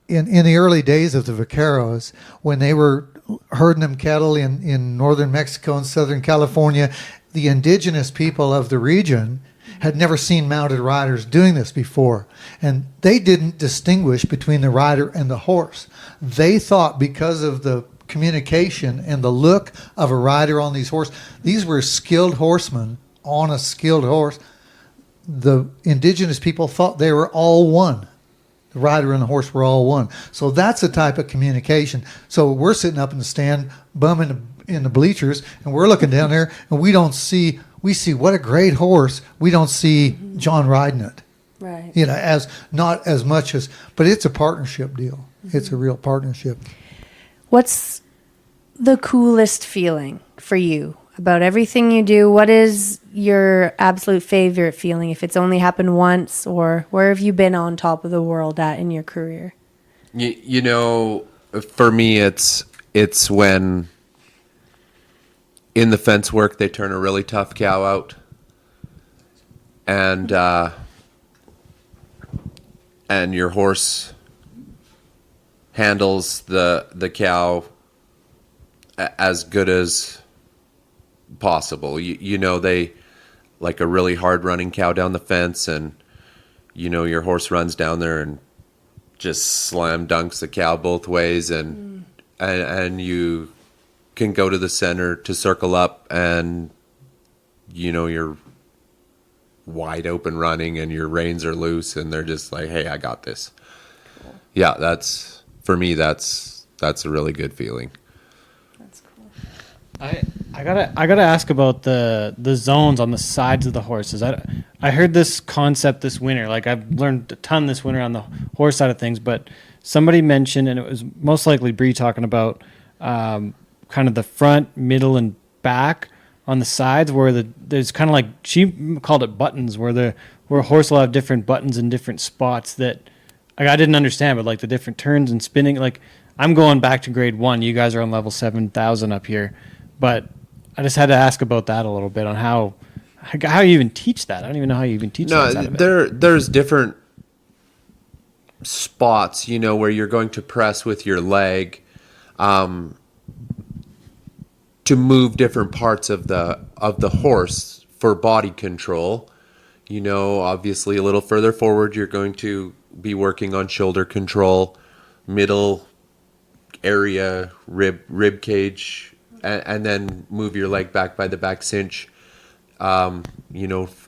in the early days of the vaqueros, when they were herding them cattle in northern Mexico and southern California, the indigenous people of the region had never seen mounted riders doing this before. And they didn't distinguish between the rider and the horse. They thought because of the communication and the look of a rider on these horses, these were skilled horsemen on a skilled horse. The indigenous people thought they were all one. The rider and the horse were all one. So that's the type of communication. So we're sitting up in the stand, bumming in the bleachers, and we're looking down there, and we see what a great horse. We don't see John riding it. Right. As not as much as, but it's a partnership deal. It's a real partnership. What's the coolest feeling for you about everything you do? What is your absolute favorite feeling, if it's only happened once, or where have you been on top of the world at in your career? For me, it's when in the fence work they turn a really tough cow out, and your horse handles the cow as good as possible. They like a really hard running cow down the fence, and your horse runs down there and just slam dunks the cow both ways, and you can go to the center to circle up, and you're wide open running and your reins are loose, and they're just like, hey, I got this. Cool. Yeah, that's for me, that's a really good feeling. That's cool. I gotta ask about the zones on the sides of the horses. I heard this concept this winter. Like, I've learned a ton this winter on the horse side of things, but somebody mentioned, and it was most likely Bree talking about kind of the front, middle, and back on the sides, where there's kind of like, she called it buttons, where a horse will have different buttons in different spots that, like, I didn't understand, but like the different turns and spinning. Like, I'm going back to grade 1. You guys are on level 7,000 up here, but I just had to ask about that a little bit on how you even teach that. I don't even know how you even teach that side of it. There's different spots, where you're going to press with your leg, to move different parts of the horse for body control. Obviously a little further forward, you're going to be working on shoulder control, middle area, rib cage, and then move your leg back by the back cinch, to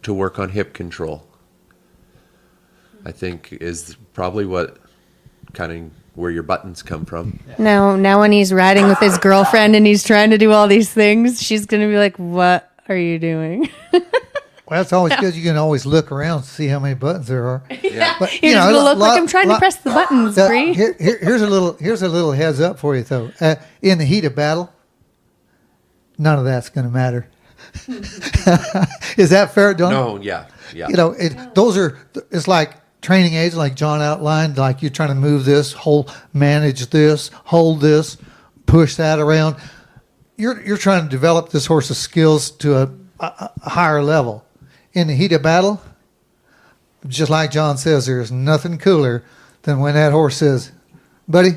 work on hip control. I think is probably what kind of where your buttons come from. Now when he's riding with his girlfriend and he's trying to do all these things, she's going to be like, what are you doing? Well, that's always good. You can always look around to see how many buttons there are. Yeah. But, You're just going to look like I'm trying to press the buttons, Bree. Here's a little heads up for you, though. In the heat of battle, none of that's going to matter. Is that fair, Don? No, yeah. It's like training aids, like John outlined, like you're trying to move this, manage this, hold this, push that around. You're trying to develop this horse's skills to a higher level. In the heat of battle, just like John says, there's nothing cooler than when that horse says, buddy,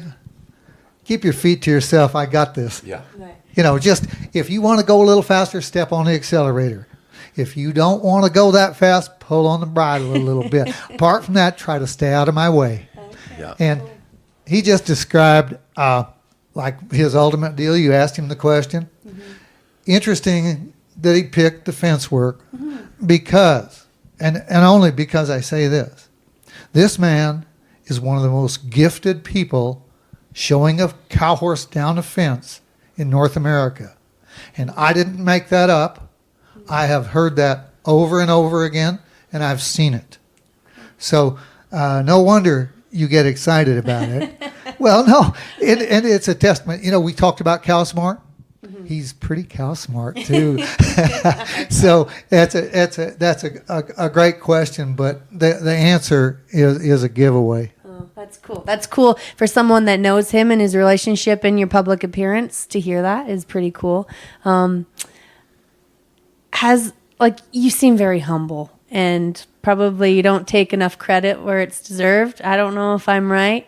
keep your feet to yourself. I got this. Yeah. Right. Just if you want to go a little faster, step on the accelerator. If you don't want to go that fast, pull on the bridle a little bit. Apart from that, try to stay out of my way. Okay. Yeah. And he just described like his ultimate deal. You asked him the question. Mm-hmm. Interesting that he picked the fence work because, and only because I say this man is one of the most gifted people showing a cow horse down a fence in North America. And I didn't make that up. I have heard that over and over again, and I've seen it. So No wonder you get excited about it. Well, no, and it's a testament. We talked about Cow Smart. He's pretty cow smart too. So that's a great question, but the answer is a giveaway. Oh, that's cool. That's cool for someone that knows him and his relationship and your public appearance. To hear that is pretty cool. You seem very humble, and probably you don't take enough credit where it's deserved. I don't know if I'm right.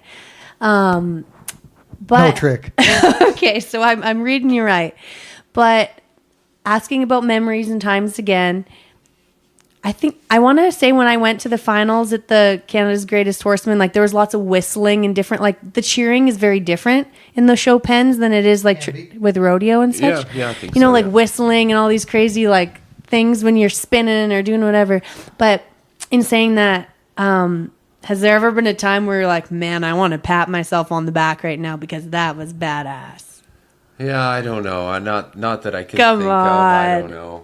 But, no trick. Okay, so I'm reading you right. But asking about memories and times again, I think I want to say when I went to the finals at the Canada's Greatest Horseman, there was lots of whistling and different, the cheering is very different in the show pens than it is with rodeo and such. Yeah, I think so. Whistling and all these crazy things when you're spinning or doing whatever. But in saying that, has there ever been a time where you're like, man, I want to pat myself on the back right now because that was badass? Yeah, I don't know. Not that I can Come think on. of. I don't know.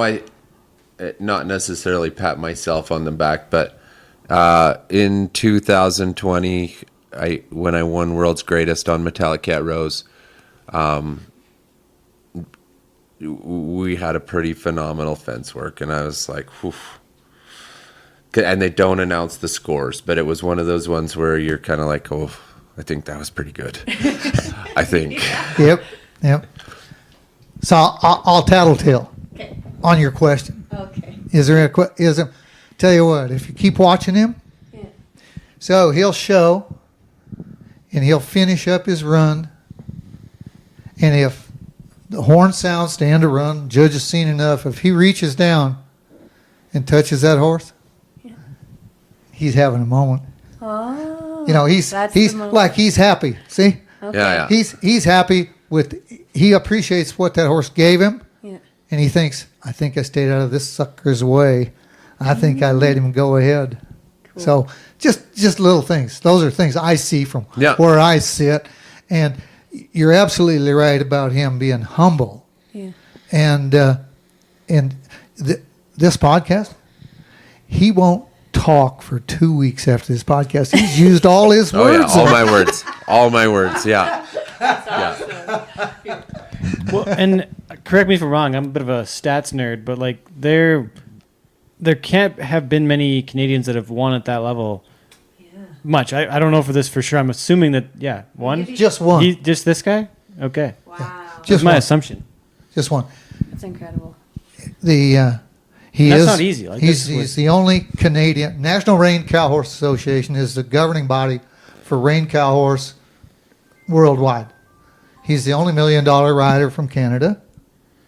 I not necessarily pat myself on the back, but in 2020, when I won World's Greatest on Metallic Cat Rose, we had a pretty phenomenal fence work, and I was like, whew. And they don't announce the scores, but it was one of those ones where you're kind of like, oh, I think that was pretty good. I think. Yep. So I'll tattletale on your question. Okay. Is there tell you what, if you keep watching him, so he'll show and he'll finish up his run, and if the horn sounds to end a run, judge has seen enough, if he reaches down and touches that horse, he's having a moment. Oh. He's he's happy. See? Okay. Yeah. He's happy he appreciates what that horse gave him. Yeah. And he thinks, I think I stayed out of this sucker's way. I think I let him go ahead. Cool. So just little things. Those are things I see from where I sit. And you're absolutely right about him being humble. Yeah. And this podcast, he won't talk for 2 weeks after this podcast. He's used all his words. Oh, yeah, all my words. Yeah. Well, and correct me if I'm wrong, I'm a bit of a stats nerd, but there can't have been many Canadians that have won at that level. Much. I don't know for this for sure. I'm assuming that, one? Just one. Just this guy? Okay. Wow. Just my one. assumption. Just one. That's incredible. That's not easy. He's the only Canadian. National Reined Cow Horse Association is the governing body for reined cow horse worldwide. He's the only $1 million rider from Canada.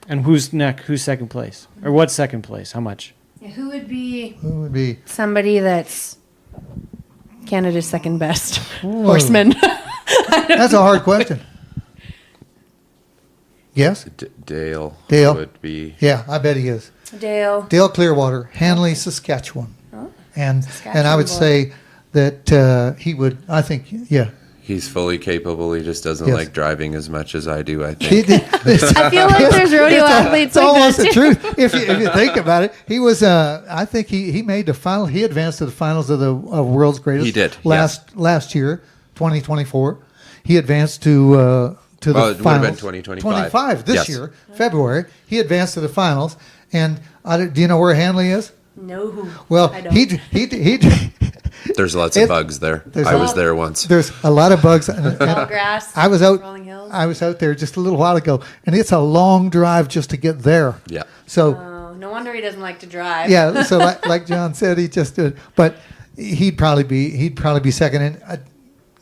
And who's second place? Or what's second place? How much? Yeah, who would be somebody that's Canada's second best horseman? That's a hard question. Yes? Dale would be. Yeah, I bet he is. Dale Clearwater, Hanley, Saskatchewan. Oh, and I would say that he would, I think, He's fully capable. He just doesn't like driving as much as I do, I He think. I feel like there's rodeo athletes it's almost like the that too. truth. If you think about it, he was. I think he made the final. He advanced to the finals of the World's Greatest. He did last year, 2024. He advanced to the it would have finals. been 2025. 25 this year, February. He advanced to the finals. And do you know where Hanley is? No. Well, I don't. he There's lots of bugs there. I was there once. There's a lot of bugs. Tall grass. I was out. Rolling hills. I was out there just a little while ago, and it's a long drive just to get there. Yeah. So. No wonder he doesn't like to drive. Yeah. So like John said, he just did. But he'd probably be second. And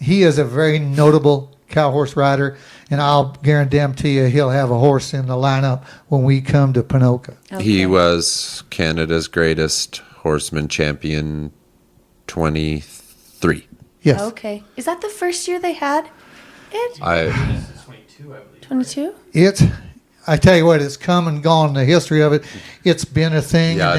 he is a very notable cow horse rider, and I'll guarantee you he'll have a horse in the lineup when we come to Ponoka. Okay. He was Canada's greatest horseman champion 23. Yes. Okay. Is that the first year they had it? 22, I believe. 22? I tell you what, it's come and gone. The history of it, it's been a thing, Yeah,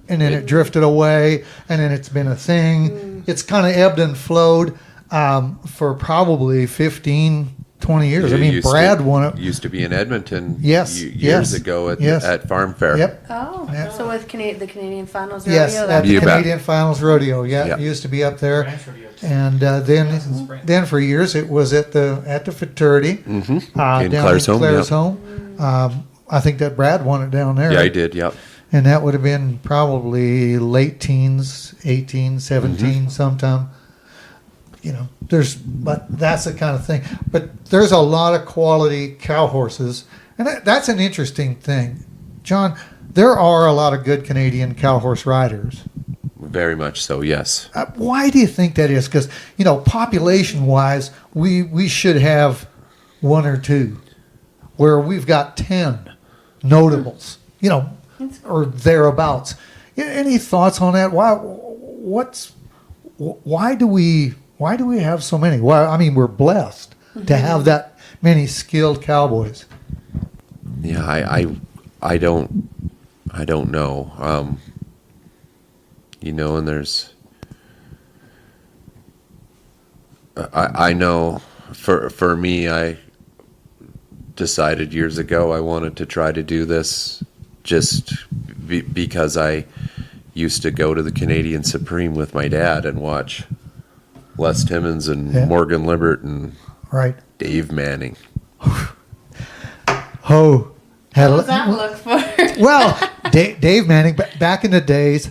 and then it drifted away, and then it's been a thing. It's kind of ebbed and flowed for probably 15 20 years. I It mean, used Brad to, won it. used to be in Edmonton. Yes, Years yes, ago at yes. at Farm Fair. Yep. Oh, Yeah. so with the Canadian Finals Yes, rodeo, at that the You bet. Canadian Finals Rodeo. Yeah, Yeah. it used to be up there. Ranch rodeo, too. And then for years it was at the fraternity In down Claire's in home, Claire's yeah. home. I think that Brad won it down there. Yeah, I did. Yep. And that would have been probably late teens, 18, 17 sometime. You know, but that's the kind of thing. But there's a lot of quality cow horses. And that's an interesting thing. John, there are a lot of good Canadian cow horse riders. Very much so. Yes. Why do you think that is? Because, you know, population-wise, we should have one or two, where we've got 10 notables, you know, or thereabouts. Any thoughts on that? Why do we have so many? Why? I mean, we're blessed to have that many skilled cowboys. Yeah. I don't know. You know, and there's. I know for me, I decided years ago I wanted to try to do this just because I used to go to the Canadian Supreme with my dad and watch Les Timmons and Yeah. Morgan Libbert and Right. Dave Manning. Ho. Had what does that look for? well, Dave Manning, back in the days,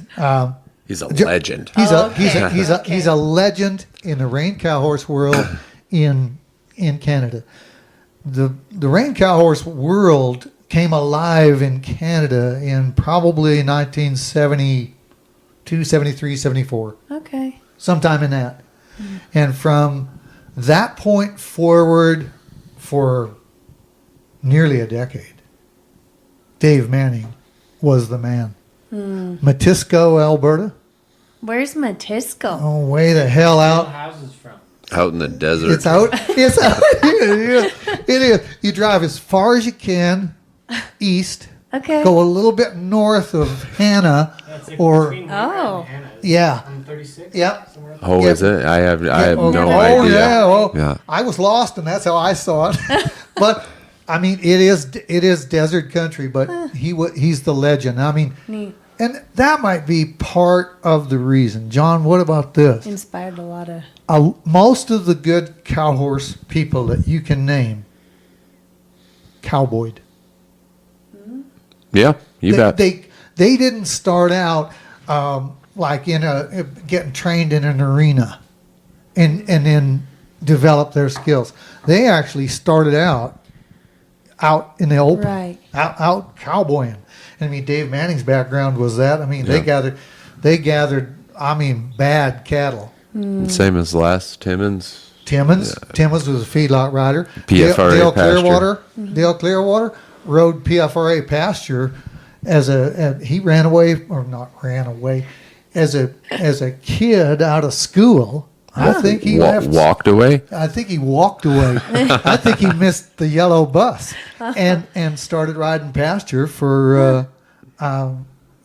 He's a legend. he's Okay. a legend in the reined cow horse world in Canada. The reined cow horse world came alive in Canada in probably 1972, 73, 74. Okay. Sometime in that. And from that point forward for nearly a decade, Dave Manning was the man. Matisco, Alberta. Where's Matisco? Oh, way the hell out. Houses from. Out in the desert. It's out. It's out. It is. You drive as far as you can east. Okay. Go a little bit north of Hannah, or Oh. yeah, On 36? yep. Somewhere up Oh, Yep. is it? I have no oh, idea. yeah. Well, Yeah. I was lost, and that's how I saw it. But I mean, it is desert country. But he's the legend. I mean, Neat. and that might be part of the reason. John, what about this? Inspired a lot of. Most of the good cow horse people that you can name, cowboyed. Yeah, you bet. They didn't start out like getting trained in an arena, and then develop their skills. They actually started out in the open, Right. out cowboying. I mean, Dave Manning's background was that. I mean, Yeah. they gathered. I mean, bad cattle. Same as last Timmons. Timmons was a feedlot rider. PFRA Dale pasture. Clearwater. Dale Clearwater rode PFRA pasture he ran away, or not ran away, as a kid out of school. I think he left. Walked away. I think he walked away. I think he missed the yellow bus and started riding pasture for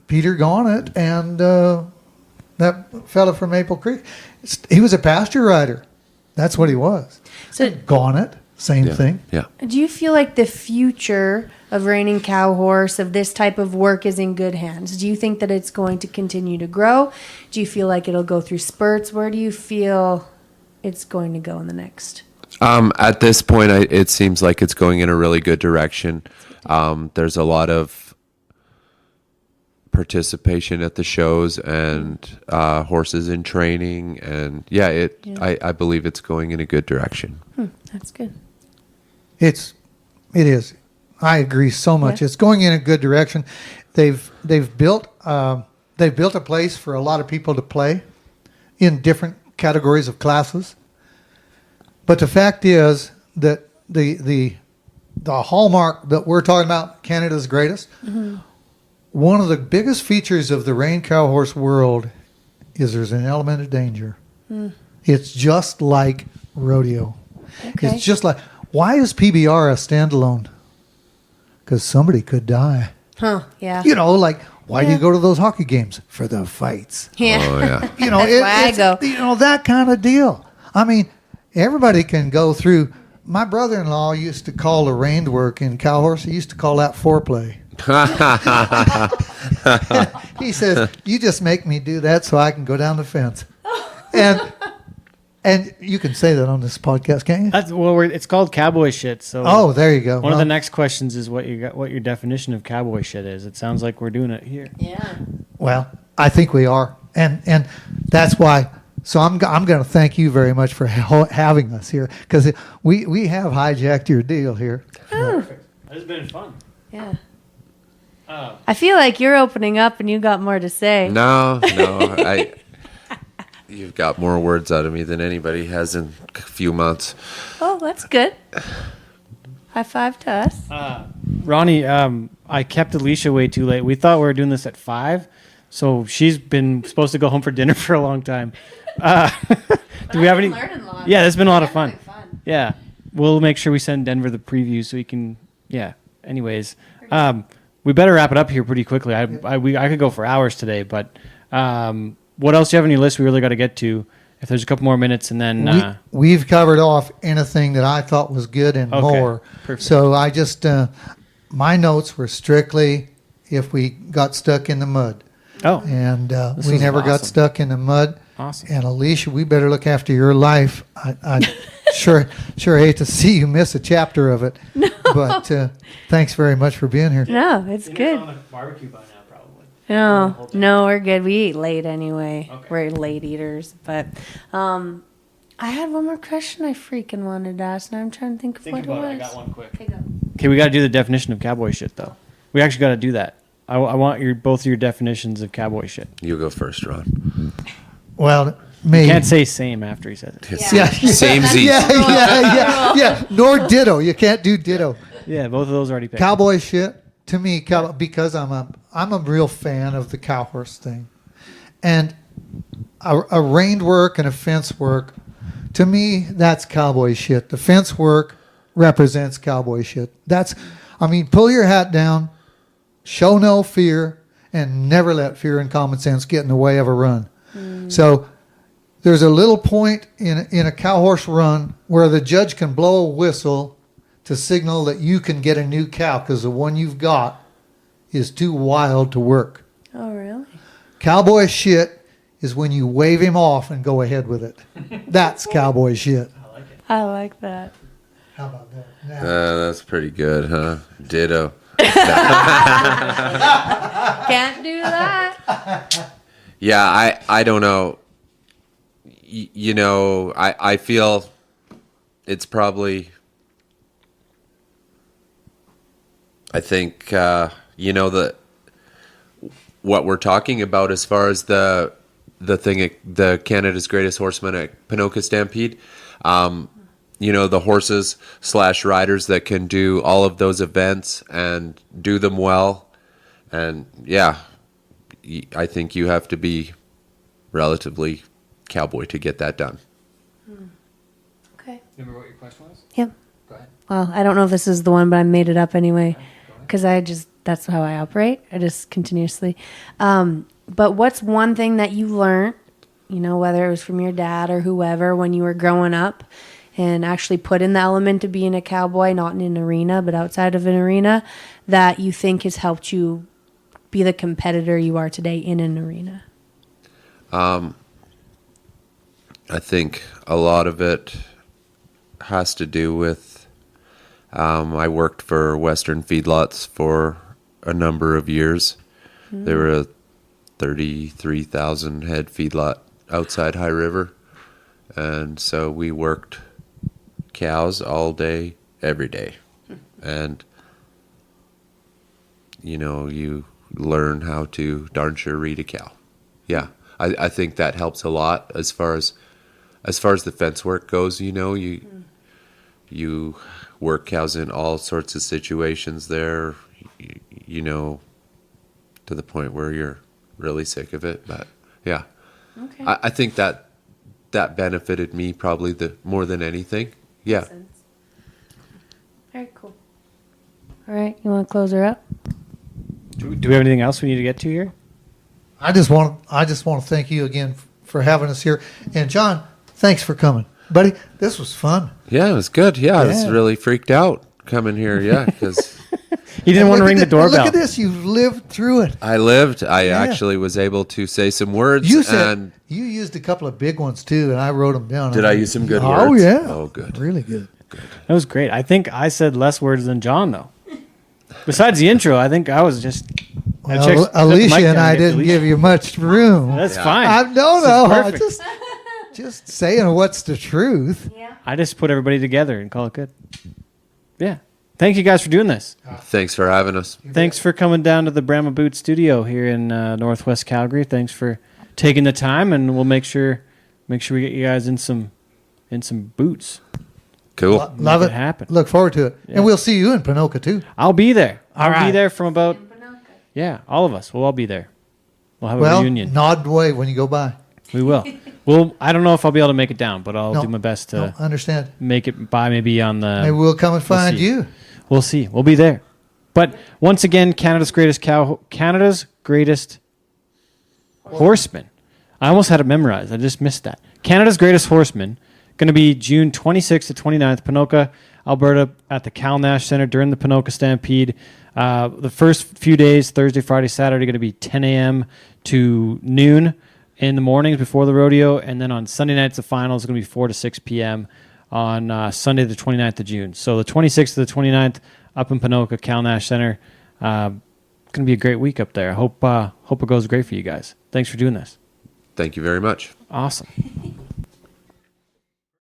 Peter Gaunt and that fella from Maple Creek. He was a pasture rider. That's what he was. So, Gaunt, same thing. Yeah. do you feel like the future of reining cow horse, of this type of work, is in good hands? Do you think that it's going to continue to grow? Do you feel like it'll go through spurts? Where do you feel it's going to go in the next? At this point, it seems like it's going in a really good direction. There's a lot of participation at the shows and horses in training, and I believe it's going in a good direction. That's good. It is. I agree so much. Yeah. It's going in a good direction. They've built a place for a lot of people to play in different categories of classes. But the fact is that the hallmark that we're talking about, Canada's greatest, one of the biggest features of the reined cow horse world is there's an element of danger. It's just like rodeo. Okay. It's just like, why is PBR a standalone? Because somebody could die. Huh, yeah. You know, like, why do Yeah. you go to those hockey games? For the fights. Yeah. Oh yeah. You know, That's why I it's, go. you know, that kind of deal. I mean, everybody can go through my brother-in-law used to call the reined work in cow horse. He used to call that foreplay. He says, "You just make me do that so I can go down the fence." And you can say that on this podcast, can't you? It's called Cowboy Shit. So Oh, there you go. one of the next questions is what your definition of cowboy shit is. It sounds like we're doing it here. Yeah. Well, I think we are, and that's why. So I'm going to thank you very much for having us here, because we have hijacked your deal here. Perfect. This has been fun. Yeah. I feel like you're opening up and you got more to say. No, you've got more words out of me than anybody has in a few months. Oh, that's good. High five to us. Ronnie, I kept Alicia way too late. We thought we were doing this at 5, so she's been supposed to go home for dinner for a long time. Do we have any? Yeah, that's been a lot of fun. Yeah, we'll make sure we send Denver the preview so he can. Yeah. Anyways, we better wrap it up here pretty quickly. I could go for hours today, but what else do you have on your list we really got to get to? If there's a couple more minutes, and then we've covered off anything that I thought was good and more. Perfect. So I just my notes were strictly if we got stuck in the mud. Oh, And This we is never got awesome. stuck in the mud. awesome. And Alicia, we better look after your life. I sure hate to see you miss a chapter of it. No. But thanks very much for being here. No, it's good. On a barbecue by now, probably. No, we're good. We eat late anyway. Okay. We're late eaters. But I had one more question I freaking wanted to ask, and I'm trying to think of Think what about it it. I was. got one quick. Okay, go. Okay, we got to do the definition of cowboy shit, though. We actually got to do that. I want both your definitions of cowboy shit. You go first, Ron. Well, me. You can't say same after he says it. Yeah, Samesies. yeah. Nor ditto. You can't do ditto. Yeah, both of those already picked. Cowboy shit to me, because I'm a real fan of the cow horse thing, and a reined work and a fence work. To me, that's cowboy shit. The fence work represents cowboy shit. Pull your hat down, show no fear, and never let fear and common sense get in the way of a run. So there's a little point in a cow horse run where the judge can blow a whistle to signal that you can get a new cow because the one you've got is too wild to work. Oh, really? Cowboy shit is when you wave him off and go ahead with it. That's cowboy shit. I like that. How about that? Now, That's pretty good, huh? Ditto. Can't do that. Yeah, I don't know. I feel it's probably. I think what we're talking about as far as the Canada's Greatest Horseman at Ponoka Stampede. The horses / riders that can do all of those events and do them well. And yeah, I think you have to be relatively cowboy to get that done. Okay. Remember what your question was? Yep. Go ahead. Well, I don't know if this is the one, but I made it up anyway because that's how I operate. I just continuously. But what's one thing that you learned, whether it was from your dad or whoever when you were growing up and actually put in the element of being a cowboy, not in an arena, but outside of an arena, that you think has helped you be the competitor you are today in an arena? I think a lot of it has to do with I worked for Western feedlots for a number of years. There were a 33,000 head feedlot outside High River. And so we worked cows all day, every day. And, you learn how to darn sure read a cow. Yeah, I think that helps a lot as far as the fence work goes. You work cows in all sorts of situations there, to the point where you're really sick of it. But yeah, Okay. I think that benefited me probably more than anything. Yeah. Very cool. All right. You want to close her up? Do we have anything else we need to get to here? I just want to thank you again for having us here. And John, thanks for coming. buddy, this was fun. Yeah, it was good. Yeah, I was Yeah. really freaked out coming here. Yeah, because He didn't want to Look ring at the thi- doorbell. Look at this. You've lived through it. I lived. I Yeah. actually was able to say some words. You said and you used a couple of big ones too, and I wrote them down. did I use some good Oh words? yeah. Oh, good. Really good. That was great. I think I said less words than John, though. Besides the intro, I think I was just. I Well, checked- shut the Alicia mic and down I to get didn't Alicia. give you much room. That's Yeah. fine. I no, This is no. I perfect. just saying what's the truth. Yeah. I just put everybody together and call it good. Yeah. Thank you guys for doing this. Thanks for having us. Thanks for coming down to the Brahma Boot Studio here in Northwest Calgary. Thanks for taking the time, and we'll make sure we get you guys in some boots. Cool. Love Make it. it happen. Look forward to it. Yeah. And we'll see you in Pinoca too. I'll be there. All I'll be right. there from about all of us. We'll all be there. We'll have a Well, reunion. nod away when you go by. We will. Well, I don't know if I'll be able to make it down, but I'll No, do my best to No, understand. make it by maybe on the. Maybe we'll come and find see. you. We'll see. We'll be there. But once again, Canada's greatest horseman. I almost had it memorized. I just missed that. Canada's greatest horseman, going to be June 26th to 29th, Pinoca, Alberta, at the Cal Nash Center during the Pinoca Stampede. The first few days, Thursday, Friday, Saturday, going to be 10 a.m. to noon in the mornings before the rodeo, and then on Sunday nights, the final is going to be 4 to 6 p.m. on Sunday, the 29th of June. So the 26th to the 29th up in Pinoca, Cal Nash Center. Going to be a great week up there. I hope it goes great for you guys. Thanks for doing this. Thank you very much. Awesome.